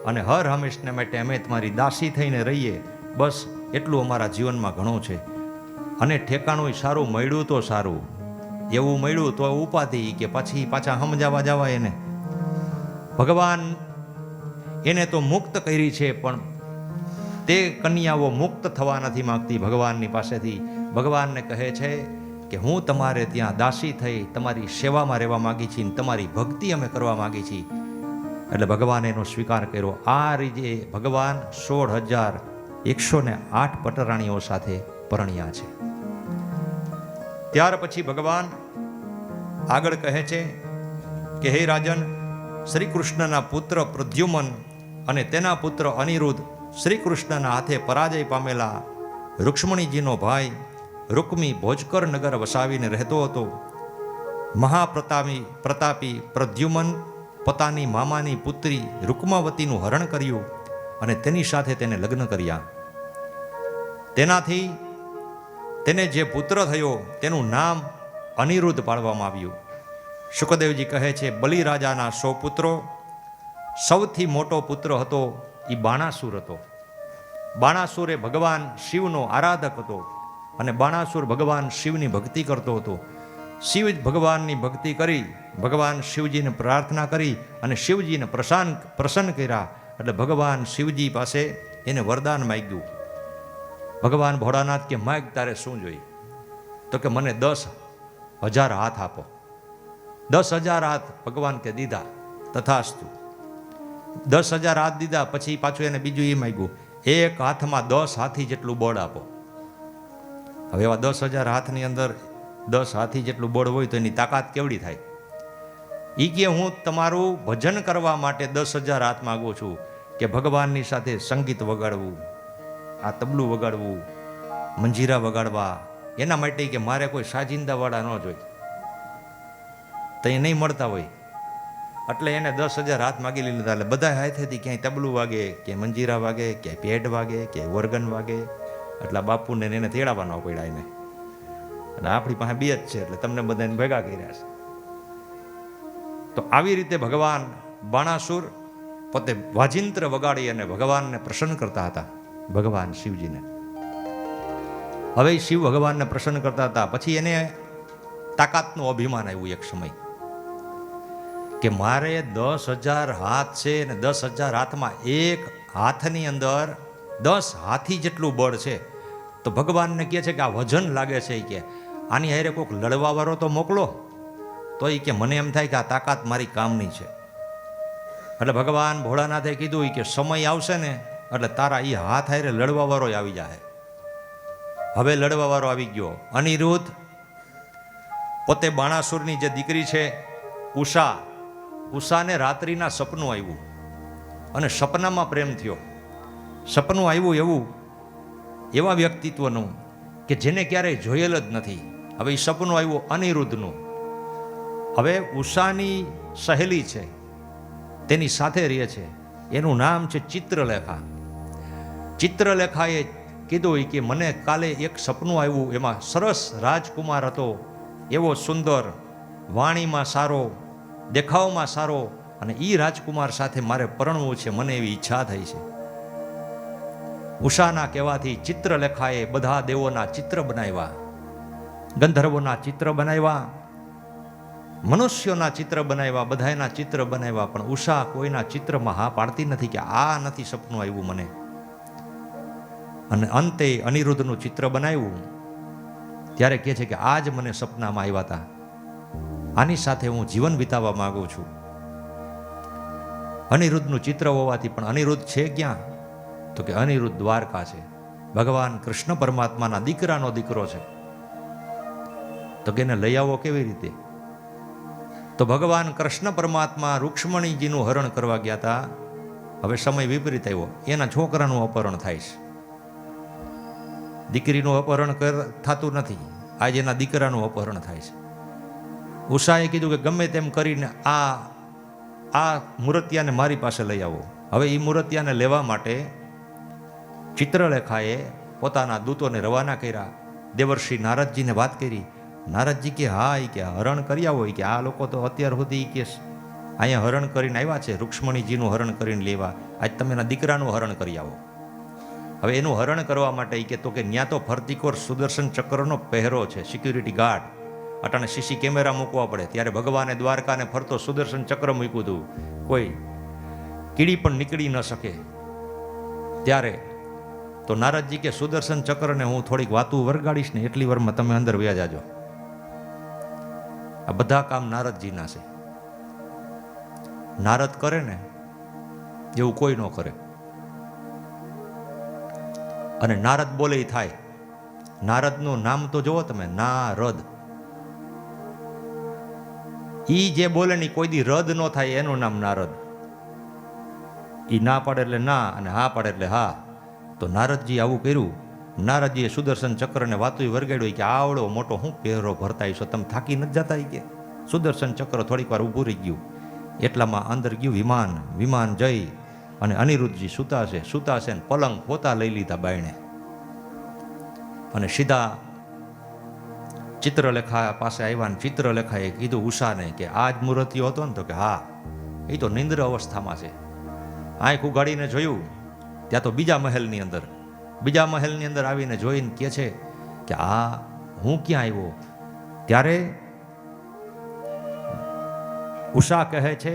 અને હર હંમેશને માટે અમે તમારી દાસી થઈને રહીએ, બસ એટલું અમારા જીવનમાં ઘણું છે. અને ઠેકાણું સારું મળ્યું તો સારું, એવું મળ્યું તો ઉપાધિ કે પછી પાછા સમજાવવા જવાય એને. ભગવાન એને તો મુક્ત કરી છે, પણ તે કન્યાઓ મુક્ત થવા નથી માંગતી ભગવાનની પાસેથી. ભગવાનને કહે છે કે હું તમારે ત્યાં દાસી થઈ તમારી સેવામાં રહેવા માગી છીએ, તમારી ભક્તિ અમે કરવા માગી છીએ. એટલે ભગવાને એનો સ્વીકાર કર્યો. આ રીતે ભગવાન 16,108 પટરાણીઓ સાથે પરણ્યા છે. ત્યાર પછી ભગવાન આગળ કહે છે કે હે રાજન, શ્રી કૃષ્ણના પુત્ર પ્રદ્યુમન અને તેના પુત્ર અનિરુદ્ધ શ્રી કૃષ્ણના હાથે પરાજય પામેલા રૂક્ષ્મણીજીનો ભાઈ રૂકમી ભોજકર નગર વસાવીને રહેતો હતો. પ્રતાપી પ્રદ્યુમન પોતાની મામાની પુત્રી રૂકમાવતીનું હરણ કર્યું અને તેની સાથે તેને લગ્ન કર્યા. તેનાથી તેને જે પુત્ર થયો તેનું નામ અનિરુદ્ધ પાડવામાં આવ્યું. શુકદેવજી કહે છે, બલિરાજાના 100 પુત્રો, સૌથી મોટો પુત્ર હતો એ બાણાસુર હતો. બાણાસુર એ ભગવાન શિવનો આરાધક હતો અને બાણાસુર ભગવાન શિવની ભક્તિ કરતો હતો. શિવ ભગવાનની ભક્તિ કરી, ભગવાન શિવજીને પ્રાર્થના કરી અને શિવજીને પ્રસન્ન કર્યા. એટલે ભગવાન શિવજી પાસે એને વરદાન માંગ્યું. ભગવાન ભોળાનાથ કે માગ તારે શું જોઈએ? તો કે મને 10,000 હાથ આપો. 10,000 હાથ ભગવાન કે દીધા. તથાસ્તુ. 10,000 હાથ દીધા. પછી પાછું એને બીજું એ માંગ્યું, એક હાથમાં 10 હાથી જેટલું બળ આપો. હવે એવા 10,000 હાથની અંદર 10 હાથી જેટલું બળ હોય તો એની તાકાત કેવડી થાય? ઈ કે હું તમારું ભજન કરવા માટે 10,000 હાથ માંગુ છું, કે ભગવાનની સાથે સંગીત વગાડવું, આ તબલું વગાડવું, મંજીરા વગાડવા, એના માટે કે મારે કોઈ સાજિંદાવાળા ન જોઈએ, તો એ નહીં મળતા હોય. એટલે એને 10,000 હાથ માગી લીધા. એટલે બધા હાથેથી ક્યાંય તબલું વાગે, ક્યાંય મંજીરા વાગે, ક્યાંય પેડ વાગે, ક્યાંય વર્ગન વાગે. એટલે બાપુને એને તેડાવવાનો પડ્યા એને. અને આપણી પાસે 2 જ છે, એટલે તમને બધાને ભેગા કર્યા છે. તો આવી રીતે ભગવાન બાણાસુર પોતે વાજિંત્ર વગાડી અને ભગવાનને પ્રસન્ન કરતા હતા, ભગવાન શિવજીને. હવે શિવ ભગવાનને પ્રસન્ન કરતા હતા. પછી એને તાકાતનું અભિમાન આવ્યું એક સમય, કે મારે 10,000 હાથ છે ને 10,000 હાથમાં એક હાથની અંદર 10 હાથી જેટલું બળ છે. તો ભગવાનને કહે છે કે આ વજન લાગે છે, કે આની હારે કોઈક લડવા વાળો તો મોકલો. તો એ કે મને એમ થાય કે આ તાકાત મારી કામની છે. એટલે ભગવાન ભોળાનાથે કીધું કે સમય આવશે ને એટલે તારા એ હાથ હારે લડવા વાળો આવી જાય. હવે લડવા વાળો આવી ગયો. અનિરુદ્ધ પોતે બાણાસુરની જે દીકરી છે ઉષાને રાત્રિના સપનું આવ્યું અને સપનામાં પ્રેમ થયો. સપનું આવ્યું એવું એવા વ્યક્તિત્વનું કે જેને ક્યારેય જોયેલ જ નથી. હવે એ સપનું આવ્યું અનિરુદ્ધનું. હવે ઉષાની સહેલી છે, તેની સાથે રહે છે, એનું નામ છે ચિત્રલેખા. ચિત્રલેખાએ કીધું કે મને કાલે એક સપનું આવ્યું, એમાં સરસ રાજકુમાર હતો, એવો સુંદર, વાણીમાં સારો, દેખાવમાં સારો, અને એ રાજકુમાર સાથે મારે પરણવું છે, મને એવી ઈચ્છા થઈ છે. ઉષાના કહેવાથી ચિત્રલેખાએ બધા દેવોના ચિત્ર બનાવ્યા, ગંધર્વોના ચિત્ર બનાવ્યા, મનુષ્યોના ચિત્ર બનાવ્યા, બધાના ચિત્ર બનાવ્યા, પણ ઉષા કોઈના ચિત્રમાં હા પાડતી નથી કે આ નથી સપનું આવ્યું મને. અને અંતે અનિરુદ્ધનું ચિત્ર બનાવ્યું ત્યારે કહે છે કે આ જ મને સપનામાં આવ્યા હતા, આની સાથે હું જીવન વિતાવવા માંગુ છું. અનિરુદ્ધનું ચિત્ર હોવાથી, પણ અનિરુદ્ધ છે ક્યાં? તો કે અનિરુદ્ધ દ્વારકા છે, ભગવાન કૃષ્ણ પરમાત્માના દીકરાનો દીકરો છે. તો કે એને લઈ આવો કેવી રીતે? તો ભગવાન કૃષ્ણ પરમાત્મા રૂક્ષ્મણીજીનું હરણ કરવા ગયા હતા. હવે સમય વિપરીત આવ્યો, એના છોકરાનું અપહરણ થાય છે. દીકરીનું અપહરણ થતું નથી, આજે એના દીકરાનું અપહરણ થાય છે. ઉષાએ કીધું કે ગમે તેમ કરીને આ મૂર્તિયાને મારી પાસે લઈ આવો. હવે એ મૂર્તિયાને લેવા માટે ચિત્રલેખાએ પોતાના દૂતોને રવાના કર્યા. દેવર્ષિ નારદજીને વાત કરી. નારદજી કે હા, એ કે હરણ કરી આવો. કે આ લોકો તો અત્યાર સુધી કે અહીંયા હરણ કરીને આવ્યા છે, રૂક્ષ્મણીજીનું હરણ કરીને લેવા, આજ તમે એના દીકરાનું હરણ કરી આવો. હવે એનું હરણ કરવા માટે કે તો કે ન્યા તો ફરતીકોર સુદર્શન ચક્રનો પહેરો છે, સિક્યુરિટી ગાર્ડ. અટાણે સીસી કેમેરા મૂકવા પડે. ત્યારે ભગવાને દ્વારકાને ફરતો સુદર્શન ચક્ર મૂક્યું હતું, કોઈ કીડી પણ નીકળી ન શકે. ત્યારે તો નારદજી કે સુદર્શન ચક્રને હું થોડીક વાતું વરગાડીશ ને એટલી વારમાં તમે અંદર વ્યા જાજો. આ બધા કામ નારદજીના છે. નારદ કરે ને એવું કોઈ ન કરે. અને નારદ બોલે એ થાય. નારદનું નામ તો જુઓ તમે, નારદ. ઈ જે બોલે ને કોઈ દી રદ ન થાય, એનું નામ નારદ. ઈ ના પાડે એટલે ના, અને હા પાડે એટલે હા. તો નારદજી આવું કર્યું. નારદજીએ સુદર્શન ચક્રને વાતું વરગાડ્યું કે આવડો મોટો હું પહેરો ભરતા છો, તમે થાકી નથી જતા? કે સુદર્શન ચક્ર થોડીક વાર ઊભું રહી ગયું. એટલામાં અંદર ગયું વિમાન. વિમાન જઈ અને અનિરુદ્ધજી સૂતા છે ને પલંગ પોતા લઈ લીધા બાયણે, અને સીધા ચિત્રલેખા પાસે આવ્યા. ને ચિત્રલેખાએ કીધું ઉષાને કે આ જ મૂર્તિઓ હતો ને? તો કે હા, એ તો નિંદ્ર અવસ્થામાં છે. આંખ ઉગાડીને જોયું ત્યાં તો બીજા મહેલની અંદર આવીને જોઈને કહે છે કે આ હું ક્યાં આવ્યો? ત્યારે ઉષા કહે છે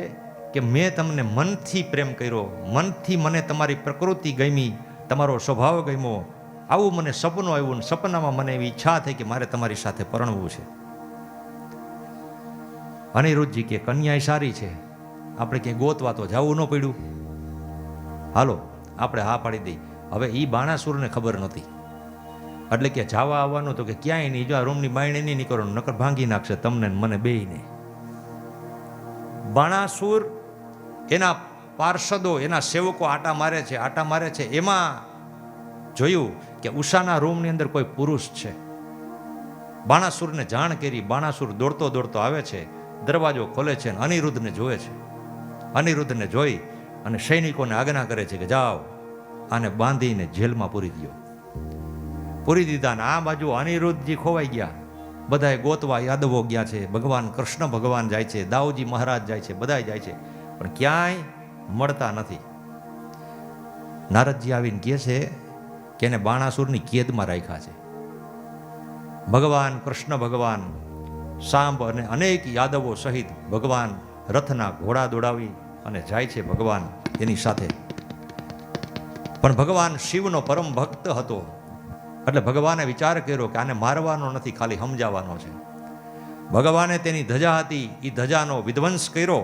કે મેં તમને મનથી પ્રેમ કર્યો, મનથી મને તમારી પ્રકૃતિ ગમી, તમારો સ્વભાવ ગમ્યો. આવું મને સપનું આવ્યું, ને સપનામાં મને એવી ઈચ્છા થઈ કે મારે તમારી સાથે પરણવું છે. અનિરુદ્ધજી કે કન્યા સારી છે, આપણે ક્યાંય ગોતવા તો જવું ન પડ્યું, હાલો આપણે હા પાડી દઈ. હવે એ બાણાસુરને ખબર નહોતી, એટલે કે જવા આવવાનું તો કે ક્યાંય નહીં, જો આ રૂમની બાયણે નહીં નીકળવાનું, નકર ભાંગી નાખશે તમને મને બેયને. બાણાસુર એના પાર્ષદો, એના સેવકો આટા મારે છે. એમાં જોયું કે ઉષાના રૂમની અંદર કોઈ પુરુષ છે. બાણાસુરને જાણ કરી. બાણાસુર દોડતો આવે છે, દરવાજો ખોલે છે, અનિરુદ્ધને જોવે છે. અનિરુદ્ધને જોઈ અને સૈનિકોને આજ્ઞા કરે છે કે જાઓ આને બાંધીને જેલમાં પૂરી દીધા. ને આ બાજુ અનિરુદ્ધજી ખોવાઈ ગયા. બધાએ ગોતવા યાદવો ગયા છે, ભગવાન કૃષ્ણ ભગવાન જાય છે, દાઉજી મહારાજ જાય છે, બધા જાય છે, પણ ક્યાંય મળતા નથી. નારદજી આવીને કહે છે કે એને બાણાસુરની કેદમાં રાખ્યા છે. ભગવાન કૃષ્ણ ભગવાન સાંભ અને અનેક યાદવો સહિત ભગવાન રથના ઘોડા દોડાવી અને જાય છે ભગવાન એની સાથે. પણ ભગવાન શિવનો પરમ ભક્ત હતો, એટલે ભગવાને વિચાર કર્યો કે આને મારવાનો નથી, ખાલી સમજાવવાનો છે. ભગવાને તેની ધજા હતી, એ ધજાનો વિધ્વંસ કર્યો.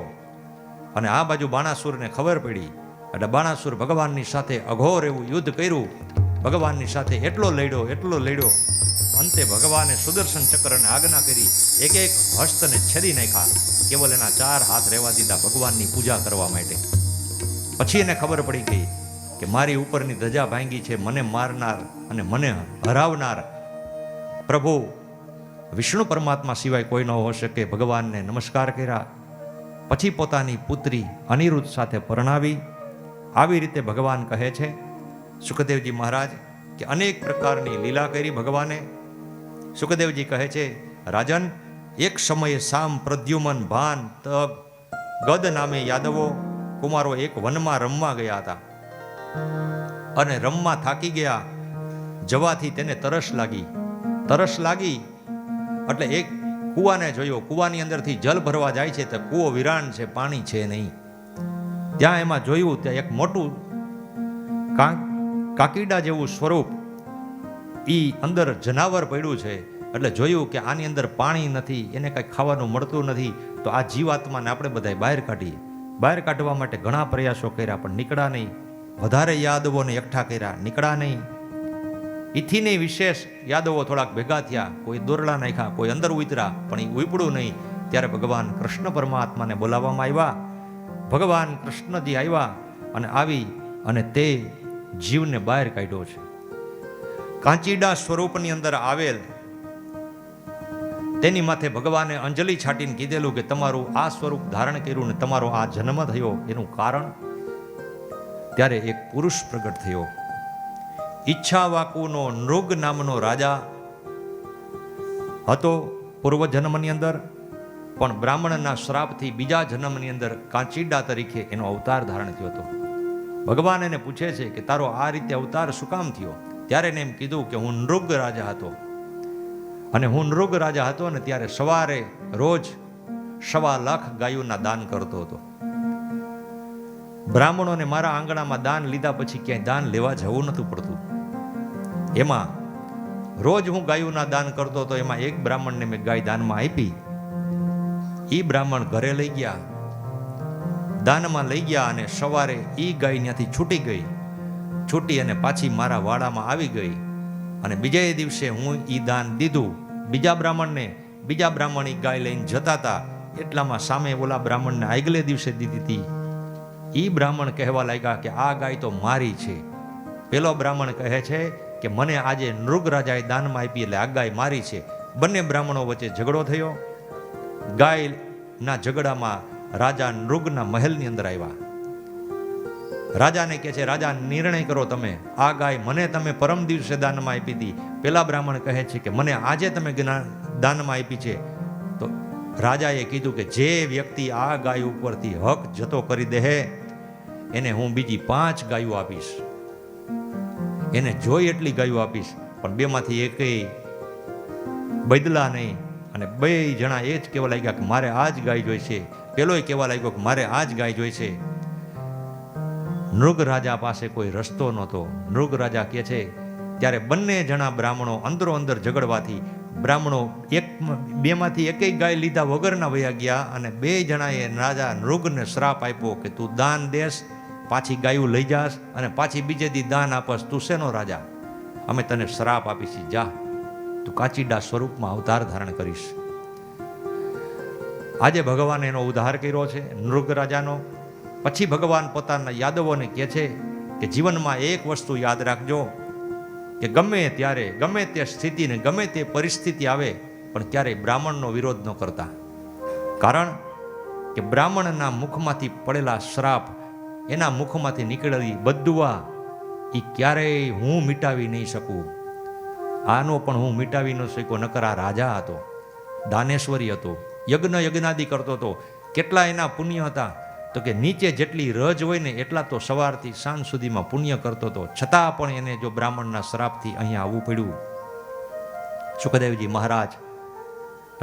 અને આ બાજુ બાણાસુરને ખબર પડી, એટલે બાણાસુર ભગવાનની સાથે અઘોર એવું યુદ્ધ કર્યું. ભગવાનની સાથે એટલો લડ્યો. અંતે ભગવાને સુદર્શન ચક્રને આજ્ઞા કરી, એક હસ્તને છેદી નાખ્યા, કેવલ એના 4 હાથ રહેવા દીધા ભગવાનની પૂજા કરવા માટે. પછી એને ખબર પડી ગઈ કે મારી ઉપરની ધજા ભાંગી છે, મને મારનાર અને મને હરાવનાર પ્રભુ વિષ્ણુ પરમાત્મા સિવાય કોઈ ન હોઈ શકે. ભગવાનને નમસ્કાર કર્યા. પછી પોતાની પુત્રી અનિરુદ્ધ સાથે પરણાવી. આવી રીતે ભગવાન કહે છે સુખદેવજી મહારાજ કે અનેક પ્રકારની લીલા કરી ભગવાને. સુખદેવજી કહે છે રાજન, એક સમયે સામ, પ્રદ્યુમન, ભાન, તગ, ગદ નામે યાદવો કુમારો એક વનમાં રમવા ગયા હતા. અને રમવા થાકી ગયા. જવાથી તેને તરસ લાગી એટલે એક કૂવાને જોયો. કૂવાની અંદરથી જલ ભરવા જાય છે તો કૂવો વિરાણ છે, પાણી છે નહીં. ત્યાં એમાં જોયું ત્યાં એક મોટું કાકીડા જેવું સ્વરૂપ, ઈ અંદર જનાવર પડ્યું છે. એટલે જોયું કે આની અંદર પાણી નથી, એને કંઈ ખાવાનું મળતું નથી, તો આ જીવાત્માને આપણે બધા બહાર કાઢીએ. બહાર કાઢવા માટે ઘણા પ્રયાસો કર્યા, પણ નીકળ્યા નહીં. વધારે યાદવોને એકઠા કર્યા, નીકળ્યા નહીં. ઈથીને વિશેષ યાદવો થોડાક ભેગા થયા, કોઈ દોરડા નાખ્યા, કોઈ અંદર ઉતરા, પણ એ ઉપડ્યું નહીં. ત્યારે ભગવાન કૃષ્ણ પરમાત્માને બોલાવવામાં આવ્યા. ભગવાન કૃષ્ણજી આવ્યા અને આવી અને તે જીવને બહાર કાઢ્યો છે. કાંચીડા સ્વરૂપની અંદર આવેલ તેની માથે ભગવાને અંજલિ છાટીને કીધેલું કે તમારું આ સ્વરૂપ ધારણ કર્યું ને તમારો આ જન્મ થયો એનું કારણ. ત્યારે એક પુરુષ પ્રગટ થયો. ઈચ્છાવાકુનો નૃગ નામનો રાજા હતો પૂર્વ જન્મની અંદર, પણ બ્રાહ્મણના શ્રાપથી બીજા જન્મની અંદર કાંચીડા તરીકે એનો અવતાર ધારણ થયો હતો. ભગવાન એને પૂછે છે કે તારો આ રીતે અવતાર શું કામ થયો? ત્યારે એને એમ કીધું કે હું નૃગ રાજા હતો, અને હું નૃગ રાજા હતો ને ત્યારે સવારે રોજ 1.25 લાખ ગાયોના દાન કરતો હતો. બ્રાહ્મણોને મારા આંગણામાં દાન લીધા પછી ક્યાંય દાન લેવા જવું નહોતું પડતું. એમાં રોજ હું ગાયોના દાન કરતો હતો. એમાં એક બ્રાહ્મણને મેં ગાય દાનમાં આપી. એ બ્રાહ્મણ ઘરે લઈ ગયા, દાનમાં લઈ ગયા, અને સવારે એ ગાય ત્યાંથી છૂટી અને પાછી મારા વાડામાં આવી ગઈ. અને બીજા દિવસે હું એ દાન દીધું બીજા બ્રાહ્મણને. બીજા બ્રાહ્મણ એ ગાય લઈને જતા હતા, એટલામાં સામે ઓલા બ્રાહ્મણને આગલે દિવસે દીધી હતી. એ બ્રાહ્મણ કહેવા લાગ્યા કે આ ગાય તો મારી છે. પેલો બ્રાહ્મણ કહે છે કે મને આજે નૃગ રાજાએ દાનમાં આપી એટલે આ ગાય મારી છે. બંને બ્રાહ્મણો વચ્ચે ઝઘડો થયો. ગાયના ઝઘડામાં રાજા નૃગના મહેલની અંદર આવ્યા. રાજાને કહે છે, રાજા નિર્ણય કરો તમે, આ ગાય મને તમે પરમ દિવસે દાનમાં આપી હતી. પેલા બ્રાહ્મણ કહે છે કે મને આજે તમે દાનમાં આપી છે. તો રાજાએ કીધું કે જે વ્યક્તિ આ ગાય ઉપરથી હક જતો કરી દે એને હું બીજી 5 ગાયો આપીશ. એને જોઈ એટલી ગાયો આપીશ, પણ બેમાંથી એકેય બદલા નહીં. અને 2 જણા એ જ કહેવા લાગ્યા કે મારે આ જ ગાય જોઈશે. પેલોય કહેવા લાગ્યો કે મારે આ જ ગાય જોઈશે. નૃગ રાજા પાસે કોઈ રસ્તો નહોતો. નૃગ રાજા કહે છે ત્યારે બંને જણા બ્રાહ્મણો અંદરો અંદર ઝઘડવાથી બ્રાહ્મણો બેમાંથી એકેય ગાય લીધા વગરના વયા ગયા. અને 2 જણાએ રાજા નૃગને શ્રાપ આપ્યો કે તું દાન દેશ, પાછી ગાયું લઈ જાસ અને પાછી બીજે દી દાન આપસ. તું શેનો રાજા? અમે તને શ્રાપ આપીશી, જા તું કાચીડા સ્વરૂપમાં અવતાર ધારણ કરીશ. આજે ભગવાને એનો ઉદ્ધાર કર્યો છે નૃગ રાજાનો. પછી ભગવાન પોતાના યાદવોને કહે છે કે જીવનમાં એક વસ્તુ યાદ રાખજો કે ગમે ત્યારે ગમે તે સ્થિતિને ગમે તે પરિસ્થિતિ આવે પણ ક્યારેય બ્રાહ્મણનો વિરોધ ન કરતા. કારણ કે બ્રાહ્મણના મુખમાંથી પડેલા શ્રાપ, એના મુખમાંથી નીકળેલી બદદુઆ એ ક્યારેય હું મિટાવી નહીં શકું. આનો પણ હું મિટાવી ન શક્યો. નકર આ રાજા હતો, દાનેશ્વરી હતો, યજ્ઞાદિ કરતો હતો. કેટલા એના પુણ્ય હતા તો કે નીચે જેટલી રજ હોય ને એટલા તો સવારથી સાંજ સુધીમાં પુણ્ય કરતો હતો. છતાં પણ એને જો બ્રાહ્મણના શ્રાપથી અહીંયા આવવું પડ્યું. સુખદેવજી મહારાજ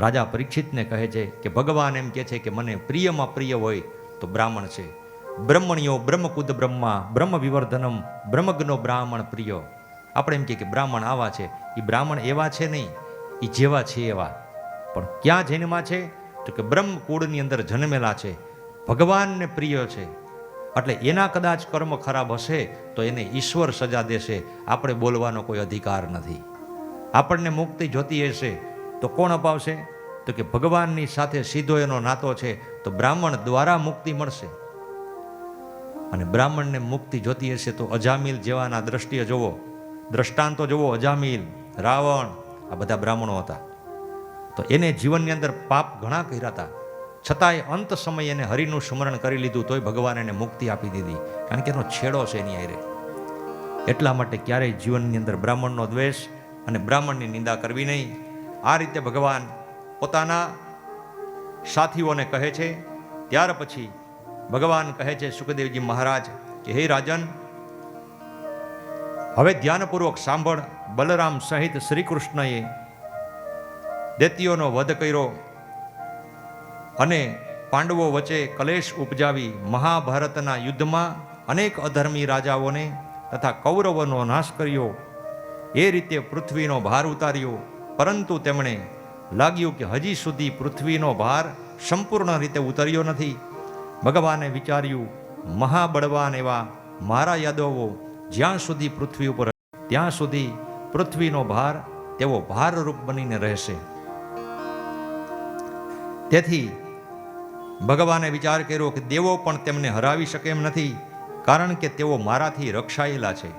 રાજા પરીક્ષિતને કહે છે કે ભગવાન એમ કહે છે કે મને પ્રિયમાં પ્રિય હોય તો બ્રાહ્મણ છે. બ્રહ્મણ્યો બ્રહ્મકુદ બ્રહ્મા બ્રહ્મ વિવર્ધનમ બ્રહ્મજ્ઞો બ્રાહ્મણ પ્રિય. આપણે એમ કે બ્રાહ્મણ આવા છે, એ બ્રાહ્મણ એવા છે નહીં, એ જેવા છે એવા. પણ ક્યાં જન્મા છે તો કે બ્રહ્મ કુળની અંદર જન્મેલા છે, ભગવાનને પ્રિય છે. એટલે એના કદાચ કર્મ ખરાબ હશે તો એને ઈશ્વર સજા દેશે. આપણે બોલવાનો કોઈ અધિકાર નથી. આપણને મુક્તિ જોતી હશે તો કોણ અપાવશે તો કે ભગવાનની સાથે સીધો એનો નાતો છે તો બ્રાહ્મણ દ્વારા મુક્તિ મળશે. અને બ્રાહ્મણને મુક્તિ જોતી હશે તો અજામિલ જેવાના દ્રષ્ટિએ જોવો, દ્રષ્ટાંતો જોવો. અજામિલ, રાવણ, આ બધા બ્રાહ્મણો હતા. તો એને જીવનની અંદર પાપ ઘણા કર્યા હતા, છતાંય અંત સમયે એને હરિનું સ્મરણ કરી લીધું તોય ભગવાન એને મુક્તિ આપી દીધી. કારણ કે એનો છેડો છે એની હારે. એટલા માટે ક્યારેય જીવનની અંદર બ્રાહ્મણનો દ્વેષ અને બ્રાહ્મણની નિંદા કરવી નહીં. આ રીતે ભગવાન પોતાના સાથીઓને કહે છે. ત્યાર પછી ભગવાન કહે છે સુખદેવજી મહારાજ કે હે રાજન, હવે ધ્યાનપૂર્વક સાંભળ. બલરામ સહિત શ્રી કૃષ્ણએ દૈત્યોનો વધ કર્યો અને પાંડવો વચ્ચે કલેશ ઉપજાવી મહાભારતના યુદ્ધમાં અનેક અધર્મી રાજાઓને તથા કૌરવોનો નાશ કર્યો. એ રીતે પૃથ્વીનો ભાર ઉતાર્યો. પરંતુ તેમણે લાગ્યું કે હજી સુધી પૃથ્વીનો ભાર સંપૂર્ણ રીતે ઉતર્યો નથી. ભગવાને વિચાર્યું, મહાબળવાન એવા મારા યાદવો જ્યાં સુધી પૃથ્વી ઉપર ત્યાં સુધી પૃથ્વીનો ભાર તેવો ભારરૂપ બનીને રહેશે. તેથી ભગવાને વિચાર કર્યો કે દેવો પણ તેમને હરાવી શકે એમ નથી, કારણ કે તેઓ મારાથી રક્ષાયેલા છે.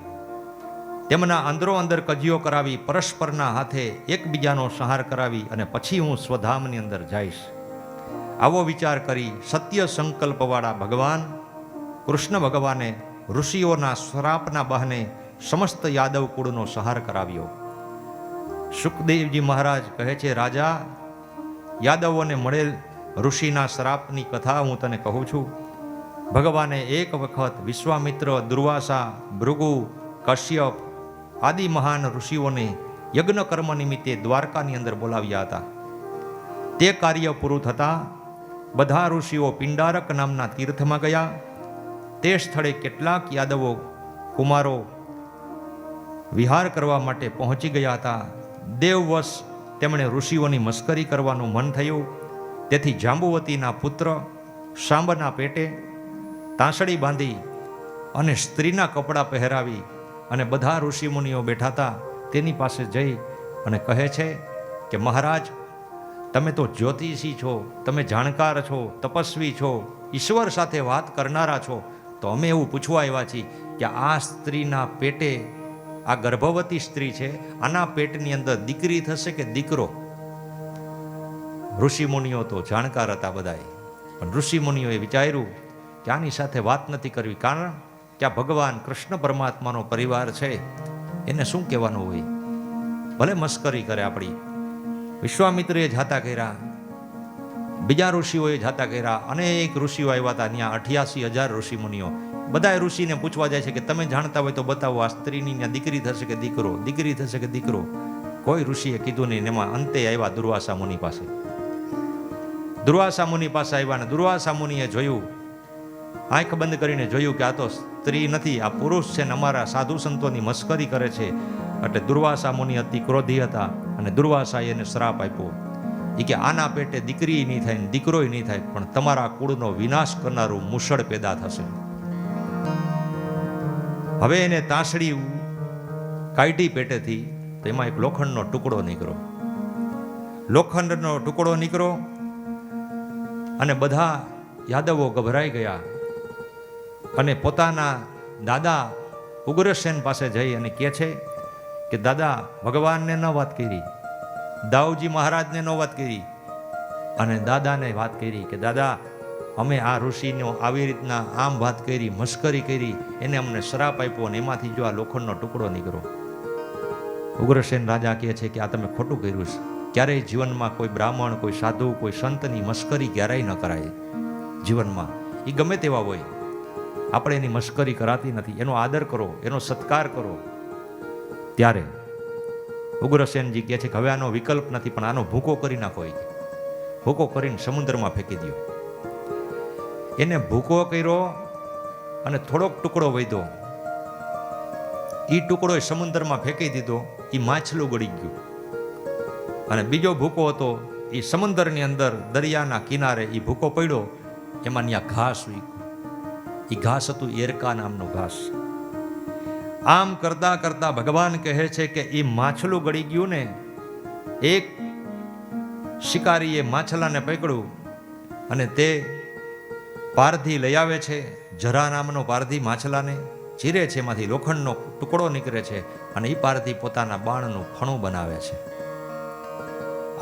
તેમના અંદરો અંદર કજિયો કરાવી પરસ્પરના હાથે એકબીજાનો સંહાર કરાવી અને પછી હું સ્વધામની અંદર જઈશ. આવો વિચાર કરી સત્ય સંકલ્પવાળા ભગવાન કૃષ્ણ ભગવાને ઋષિઓના શ્રાપના બહાને સમસ્ત યાદવ કુળનો સંહાર કરાવ્યો. સુખદેવજી મહારાજ કહે છે, રાજા, યાદવોને મળેલ ઋષિના શ્રાપની કથા હું તને કહું છું. ભગવાને એક વખત વિશ્વામિત્ર, દુર્વાસા, ભૃગુ, કશ્યપ આદિ મહાન ઋષિઓને યજ્ઞ કર્મ નિમિત્તે દ્વારકાની અંદર બોલાવ્યા હતા. તે કાર્ય પૂરું થતાં બધા ઋષિઓ પિંડારક નામના તીર્થમાં ગયા. તે સ્થળે કેટલાક યાદવો કુમારો વિહાર કરવા માટે પહોંચી ગયા હતા. દેવવશ તેમણે ઋષિઓની મસ્કરી કરવાનું મન થયું. તેથી જાંબુવતીના પુત્ર સાંબના પેટે તાંસળી બાંધી અને સ્ત્રીના કપડાં પહેરાવી અને બધા ઋષિમુનિઓ બેઠા હતા તેની પાસે જઈ અને કહે છે કે મહારાજ, તમે તો જ્યોતિષી છો, તમે જાણકાર છો, તપસ્વી છો, ઈશ્વર સાથે વાત કરનારા છો, તો અમે એવું પૂછવા આવ્યા છીએ કે આ સ્ત્રીના પેટે, આ ગર્ભવતી સ્ત્રી છે, આના પેટની અંદર દીકરી થશે કે દીકરો? ઋષિમુનિઓ તો જાણકાર હતા બધાએ, પણ ઋષિમુનિઓએ વિચાર્યું કે આની સાથે વાત નથી કરવી, કારણ કે આ ભગવાન કૃષ્ણ પરમાત્માનો પરિવાર છે, એને શું કહેવાનું હોય, ભલે મસ્કરી કરે આપણી. વિશ્વામિત્રએ જાતા કર્યા, બીજા ઋષિઓએ જાતા કર્યા, અનેક ઋષિઓ આવ્યા હતા. ત્યાં 88,000 ઋષિમુનિઓ. બધા ઋષિને પૂછવા જાય છે કે તમે જાણતા હોય તો બતાવો, આ સ્ત્રીની ત્યાં દીકરી થશે કે દીકરો, દીકરી થશે કે દીકરો? કોઈ ઋષિએ કીધું નહીં. એમાં અંતે આવ્યા દુર્વાસા મુનિ પાસે. દુર્વાસા મુનિ પાસે આવ્યા ને દુર્વાસા મુનિએ જોયું, આંખ બંધ કરીને જોયું કે આ તો સ્ત્રી નથી, આ પુરુષ છે ને અમારા સાધુ સંતોની મસ્કરી કરે છે. એટલે દુર્વાસા મુનિ અતિ ક્રોધી હતા અને દુર્વાસાએ એને શ્રાપ આપ્યો. એ કે આના પેટે દીકરી નહીં થાય, દીકરોય નહીં થાય, પણ તમારા કુળનો વિનાશ કરનારું મુસળ પેદા થશે. હવે એને તાંસળી કાઢી પેટેથી, તો એમાં એક લોખંડનો ટુકડો નીકળ્યો. લોખંડનો ટુકડો નીકળ્યો અને બધા યાદવો ગભરાઈ ગયા અને પોતાના દાદા ઉગ્રસેન પાસે જઈ અને કહે છે કે દાદા, ભગવાનને ન વાત કરી, દાઉજી મહારાજને ન વાત કરી, અને દાદાને વાત કરી કે દાદા, અમે આ ઋષિનો આવી રીતના આમ વાત કરી, મસ્કરી કરી, એને અમને શ્રાપ આપ્યો અને એમાંથી જો આ લોખંડનો ટુકડો નીકળ્યો. ઉગ્રસેન રાજા કહે છે કે આ તમે ખોટું કર્યું છે. ક્યારેય જીવનમાં કોઈ બ્રાહ્મણ, કોઈ સાધુ, કોઈ સંતની મસ્કરી ક્યારેય ન કરાય જીવનમાં. એ ગમે તેવા હોય, આપણે એની મસ્કરી કરાતી નથી. એનો આદર કરો, એનો સત્કાર કરો. ત્યારે ઉગ્રસેનજી કહે છે કે હવે આનો વિકલ્પ નથી, પણ આનો ભૂકો કરી નાખો. ભૂકો કરીને સમુદ્રમાં ફેંકી દો. એને ભૂકો કર્યો અને થોડોક ટુકડો વધ્યો. એ ટુકડો સમુદ્રમાં ફેંકી દીધો. એ માછલું ગળી ગયું. અને બીજો ભૂકો હતો, એ સમુદ્રની અંદર દરિયાના કિનારે એ ભૂકો પડ્યો. એમાં ત્યાં ઘાસ ઉગ્યું. એ ઘાસ હતું એરકા નામનું ઘાસ. આમ કરતા કરતા ભગવાન કહે છે કે એ માછલું ગળી ગયું ને, એક શિકારીએ માછલાને પકડ્યું અને તે પારધી લઈ આવે છે. જરા નામનો પારધી માછલાને ચીરે છે, એમાંથી લોખંડનો ટુકડો નીકળે છે અને એ પારધી પોતાના બાણનું ફણું બનાવે છે.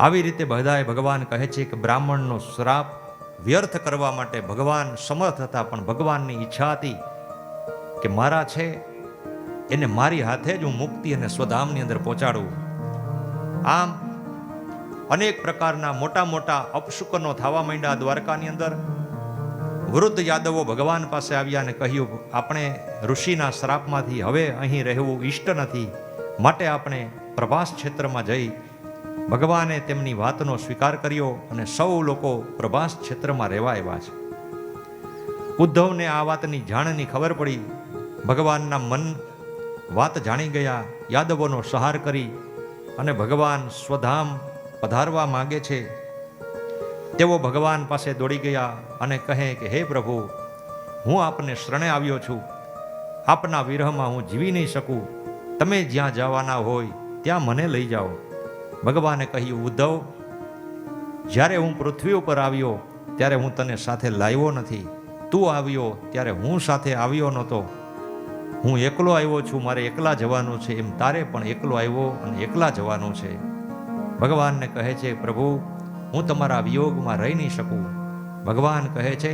આવી રીતે બધાએ ભગવાન કહે છે કે બ્રાહ્મણનો શ્રાપ વ્યર્થ કરવા માટે ભગવાન સમર્થ હતા, પણ ભગવાનની ઈચ્છા હતી કે મારા છે એને મારી હાથે જ હું મુક્તિ અને સ્વધામની અંદર પહોંચાડું. આમ અનેક પ્રકારના મોટા મોટા અપશુકનો થવા માંડ્યા દ્વારકાની અંદર. વૃદ્ધ યાદવો ભગવાન પાસે આવ્યા અને કહ્યું, આપણે ઋષિના શ્રાપમાંથી હવે અહીં રહેવું ઈષ્ટ નથી, માટે આપણે પ્રભાસ ક્ષેત્રમાં જઈ. ભગવાને તેમની વાતનો સ્વીકાર કર્યો અને સૌ લોકો પ્રભાસ ક્ષેત્રમાં રહેવા આવ્યા છે. ઉદ્ધવને આ વાતની જાણની ખબર પડી. ભગવાનના મન વાત જાણી ગયા. યાદવોનો સહાર કરી અને ભગવાન સ્વધામ પધારવા માંગે છે. તેઓ ભગવાન પાસે દોડી ગયા અને કહે કે હે પ્રભુ, હું આપને શરણે આવ્યો છું. આપના વિરહમાં હું જીવી નહીં શકું. તમે જ્યાં જવાના હોય ત્યાં મને લઈ જાઓ. ભગવાને કહ્યું, ઉદ્ધવ, જ્યારે હું પૃથ્વી ઉપર આવ્યો ત્યારે હું તને સાથે લાવ્યો નથી. તું આવ્યો ત્યારે હું સાથે આવ્યો નહોતો. હું એકલો આવ્યો છું, મારે એકલા જવાનું છે, એમ તારે પણ એકલો આવ્યો અને એકલા જવાનું છે. ભગવાનને કહે છે, પ્રભુ, હું તમારા વિયોગમાં રહી નહીં શકું. ભગવાન કહે છે,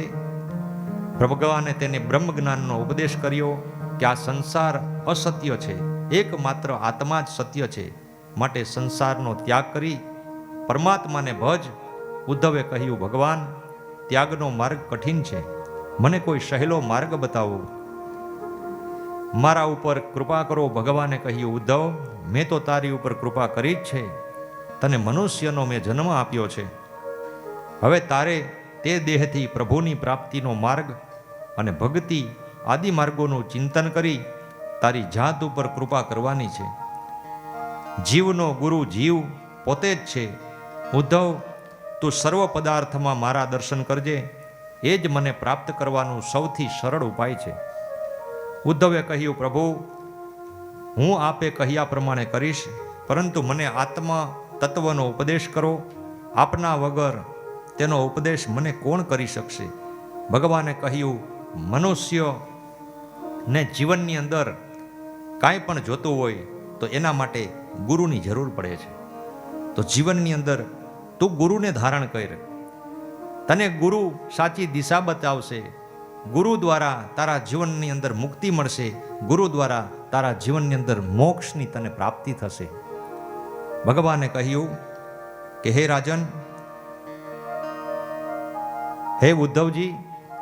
ભગવાને તેને બ્રહ્મ જ્ઞાનનો ઉપદેશ કર્યો કે આ સંસાર અસત્ય છે, એકમાત્ર આત્મા જ સત્ય છે, માટે સંસારનો ત્યાગ કરી પરમાત્માને ભજ. ઉદ્ધવે કહ્યું, ભગવાન, ત્યાગનો માર્ગ કઠિન છે, મને કોઈ સહેલો માર્ગ બતાવો, મારા ઉપર કૃપા કરો. ભગવાને કહ્યું, ઉદ્ધવ, મેં તો તારી ઉપર કૃપા કરી જ છે. તને મનુષ્યનો મેં જન્મ આપ્યો છે. હવે તારે તે દેહથી પ્રભુની પ્રાપ્તિનો માર્ગ અને ભક્તિ આદિ માર્ગોનું ચિંતન કરી તારી જાત ઉપર કૃપા કરવાની છે. જીવનો ગુરુ જીવ પોતે જ છે. ઉદ્ધવ, તું સર્વ પદાર્થમાં મારા દર્શન કરજે, એ જ મને પ્રાપ્ત કરવાનું સૌથી સરળ ઉપાય છે. ઉદ્ધવે કહ્યું, પ્રભુ, હું આપે કહ્યા પ્રમાણે કરીશ, પરંતુ મને આત્મા તત્વનો ઉપદેશ કરો. આપના વગર તેનો ઉપદેશ મને કોણ કરી શકશે? ભગવાને કહ્યું, મનુષ્યને જીવનની અંદર કાંઈ પણ જોતું હોય તો એના માટે ગુરુની જરૂર પડે છે. તો જીવનની અંદર તું ગુરુને ધારણ કર. તને ગુરુ સાચી દિશા બતાવશે. ગુરુ દ્વારા તારા જીવનની અંદર મુક્તિ મળશે. ગુરુ દ્વારા તારા જીવનની અંદર મોક્ષની તને પ્રાપ્તિ થશે. ભગવાને કહ્યું કે હે રાજન, હે ઉદ્ધવજી,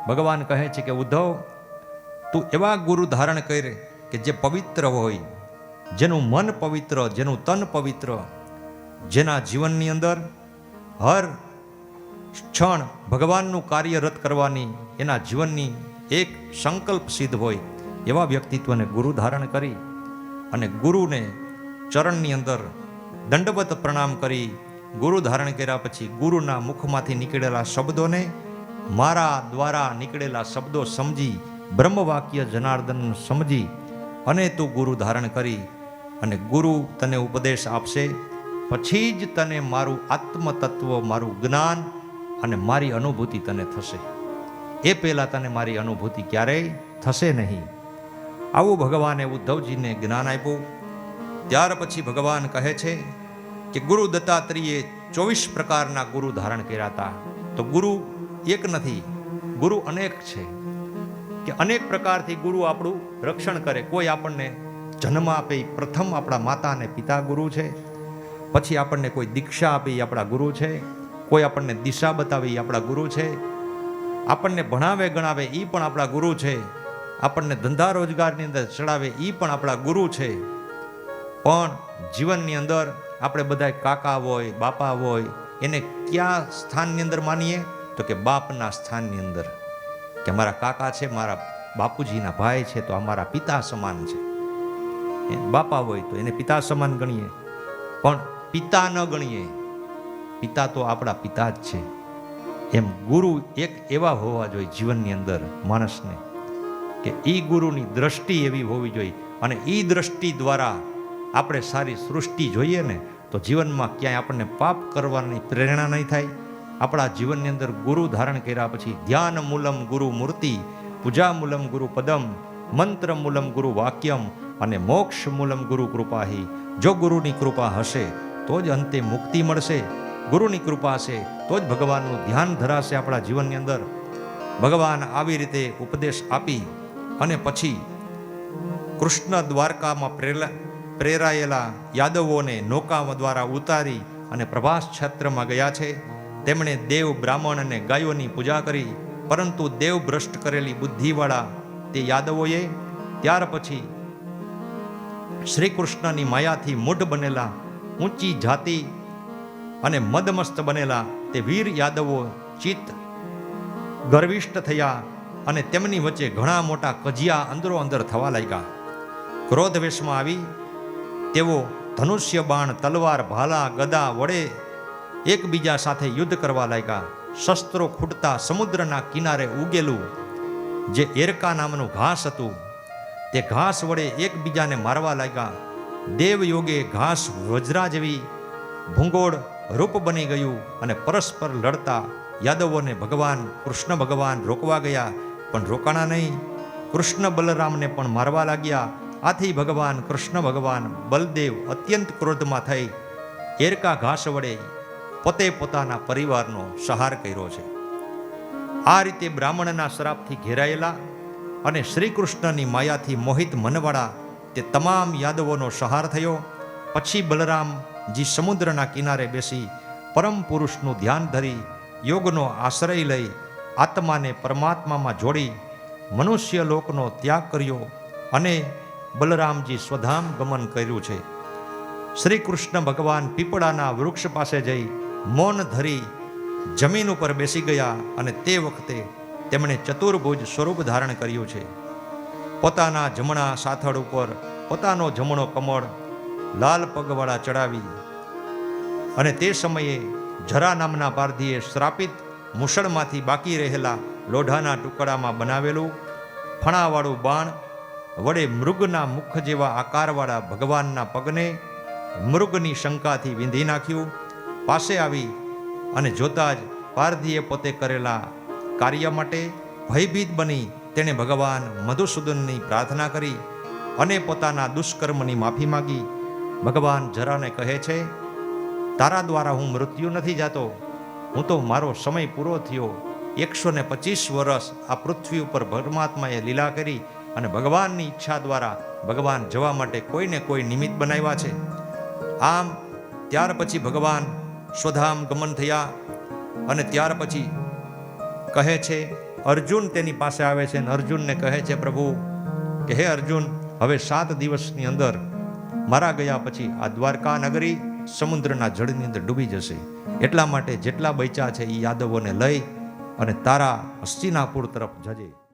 ભગવાન કહે છે કે ઉદ્ધવ, તું એવા ગુરુ ધારણ કર કે જે પવિત્ર હોય, જેનું મન પવિત્ર, જેનું તન પવિત્ર, જેના જીવનની અંદર હર ક્ષણ ભગવાનનું કાર્યરત કરવાની એના જીવનની એક સંકલ્પ સિદ્ધ હોય, એવા વ્યક્તિત્વને ગુરુ ધારણ કરી અને ગુરુને ચરણની અંદર દંડવત પ્રણામ કરી ગુરુ ધારણ કર્યા પછી ગુરુના મુખમાંથી નીકળેલા શબ્દોને મારા દ્વારા નીકળેલા શબ્દો સમજી, બ્રહ્મવાક્ય જનાર્દન સમજી અને તું ગુરુ ધારણ કરી અને ગુરુ તને ઉપદેશ આપશે. પછી જ તને મારું આત્મતત્વ, મારું જ્ઞાન અને મારી અનુભૂતિ તને થશે. એ પહેલાં તને મારી અનુભૂતિ ક્યારેય થશે નહીં. આવું ભગવાને ઉદ્ધવજીને જ્ઞાન આપ્યું. ત્યાર પછી ભગવાન કહે છે કે ગુરુ દત્તાત્રેયે 24 પ્રકારના ગુરુ ધારણ કર્યા હતા. તો ગુરુ એક નથી, ગુરુ અનેક છે. કે અનેક પ્રકારથી ગુરુ આપણું રક્ષણ કરે. કોઈ આપણને જન્મ આપે, પ્રથમ આપણા માતા અને પિતા ગુરુ છે. પછી આપણને કોઈ દીક્ષા આપે, એ આપણા ગુરુ છે. કોઈ આપણને દિશા બતાવે, એ આપણા ગુરુ છે. આપણને ભણાવે ગણાવે, એ પણ આપણા ગુરુ છે. આપણને ધંધા રોજગારની અંદર ચડાવે, એ પણ આપણા ગુરુ છે. પણ જીવનની અંદર આપણે બધા કાકા હોય, બાપા હોય, એને કયા સ્થાનની અંદર માનીએ? તો કે બાપના સ્થાનની અંદર. કે મારા કાકા છે, મારા બાપુજીના ભાઈ છે, તો અમારા પિતા સમાન છે. બાપા હોય તો એને પિતા સમાન ગણીએ, પણ પિતા ન ગણીએ. પિતા તો આપણા પિતા જ છે. એમ ગુરુ એક એવા હોવા જોઈએ જીવનની અંદર માણસને, કે એ ગુરુની દ્રષ્ટિ એવી હોવી જોઈએ. અને એ દ્રષ્ટિ દ્વારા આપણે સારી સૃષ્ટિ જોઈએ ને, તો જીવનમાં ક્યાંય આપણને પાપ કરવાની પ્રેરણા નહીં થાય. આપણા જીવનની અંદર ગુરુ ધારણ કર્યા પછી ધ્યાન મૂલમ ગુરુ મૂર્તિ, પૂજા મૂલમ ગુરુ પદમ, મંત્ર મૂલમ ગુરુ વાક્યમ અને મોક્ષ મૂલમ ગુરુ કૃપાહી. જો ગુરુની કૃપા હશે તો જ અંતે મુક્તિ મળશે. ગુરુની કૃપા હશે તો જ ભગવાનનું ધ્યાન ધરાશે આપણા જીવનની અંદર. ભગવાન આવી રીતે ઉપદેશ આપી અને પછી કૃષ્ણ દ્વારકામાં પ્રેરાયેલા યાદવોને નૌકા દ્વારા ઉતારી અને પ્રભાસ ક્ષેત્રમાં ગયા છે. તેમણે દેવ, બ્રાહ્મણ અને ગાયોની પૂજા કરી, પરંતુ દેવ ભ્રષ્ટ કરેલી બુદ્ધિવાળા તે યાદવોએ ત્યાર પછી શ્રી કૃષ્ણની માયાથી મૂઢ બનેલા, ઊંચી જાતિ અને મદમસ્ત બનેલા તે વીર યાદવો ચિત્ત ગર્વિષ્ઠ થયા અને તેમની વચ્ચે ઘણા મોટા કજિયા અંદરો અંદર થવા લાગ્યા. ક્રોધ વેશમાં આવી તેઓ ધનુષ્ય, બાણ, તલવાર, ભાલા, ગદા વડે એકબીજા સાથે યુદ્ધ કરવા લાગ્યા. શસ્ત્રો ખૂટતા સમુદ્રના કિનારે ઉગેલું જે એરકા નામનું ઘાસ હતું, તે ઘાસ વડે એકબીજાને મારવા લાગ્યા. દેવયોગે ઘાસ વજ્રા જેવી ભૂંગોળ રૂપ બની ગયું અને પરસ્પર લડતા યાદવોને ભગવાન કૃષ્ણ ભગવાન રોકવા ગયા, પણ રોકાણા નહીં. કૃષ્ણ બલરામને પણ મારવા લાગ્યા. આથી ભગવાન કૃષ્ણ ભગવાન બલદેવ અત્યંત ક્રોધમાં થઈ એરકા ઘાસ વડે પોતે પોતાના પરિવારનો સંહાર કર્યો છે. આ રીતે બ્રાહ્મણના શ્રાપથી ઘેરાયેલા અને શ્રી કૃષ્ણની માયાથી મોહિત મનવાળા તે તમામ યાદવોનો સંહાર થયો. પછી બલરામજી સમુદ્રના કિનારે બેસી પરમ પુરુષનું ધ્યાન ધરી યોગનો આશ્રય લઈ આત્માને પરમાત્મામાં જોડી મનુષ્ય લોકનો ત્યાગ કર્યો અને બલરામજી સ્વધામ ગમન કર્યું છે. શ્રી કૃષ્ણ ભગવાન પીપળાના વૃક્ષ પાસે જઈ મૌન ધરી જમીન ઉપર બેસી ગયા અને તે વખતે તેમણે ચતુર્ભુજ સ્વરૂપ ધારણ કર્યું છે. પોતાના જમણા સાથળ ઉપર પોતાનો જમણો કમળ લાલ પગવાળા ચડાવી અને તે સમયે જરા નામના પારધીએ શ્રાપિત મુસળમાંથી બાકી રહેલા લોઢાના ટુકડામાં બનાવેલું ફણાવાળું બાણ વડે મૃગના મુખ જેવા આકારવાળા ભગવાનના પગને મૃગની શંકાથી વીંધી નાખ્યું. પાસે આવી અને જોતા જ પારધીએ પોતે કરેલા કાર્ય માટે ભયભીત બની તેણે ભગવાન મધુસૂદનની પ્રાર્થના કરી અને પોતાના દુષ્કર્મની માફી માગી. ભગવાન જરાને કહે છે, તારા દ્વારા હું મૃત્યુ નથી જાતો, હું તો મારો સમય પૂરો થયો. 125 વર્ષ આ પૃથ્વી ઉપર પરમાત્માએ લીલા કરી અને ભગવાનની ઈચ્છા દ્વારા ભગવાન જવા માટે કોઈને કોઈ નિમિત્ત બનાવ્યા છે. આમ ત્યાર પછી ભગવાન સ્વધામ ગમન થયા અને ત્યાર પછી કહે છે, અર્જુન તેની પાસે આવે છે અને અર્જુનને કહે છે પ્રભુ કે હે અર્જુન, હવે 7 દિવસની અંદર મારા ગયા પછી આ દ્વારકા નગરી સમુદ્રના જળની અંદર ડૂબી જશે. એટલા માટે જેટલા બચ્યા છે એ યાદવોને લઈ અને તારા હસ્તિનાપુર તરફ જજે.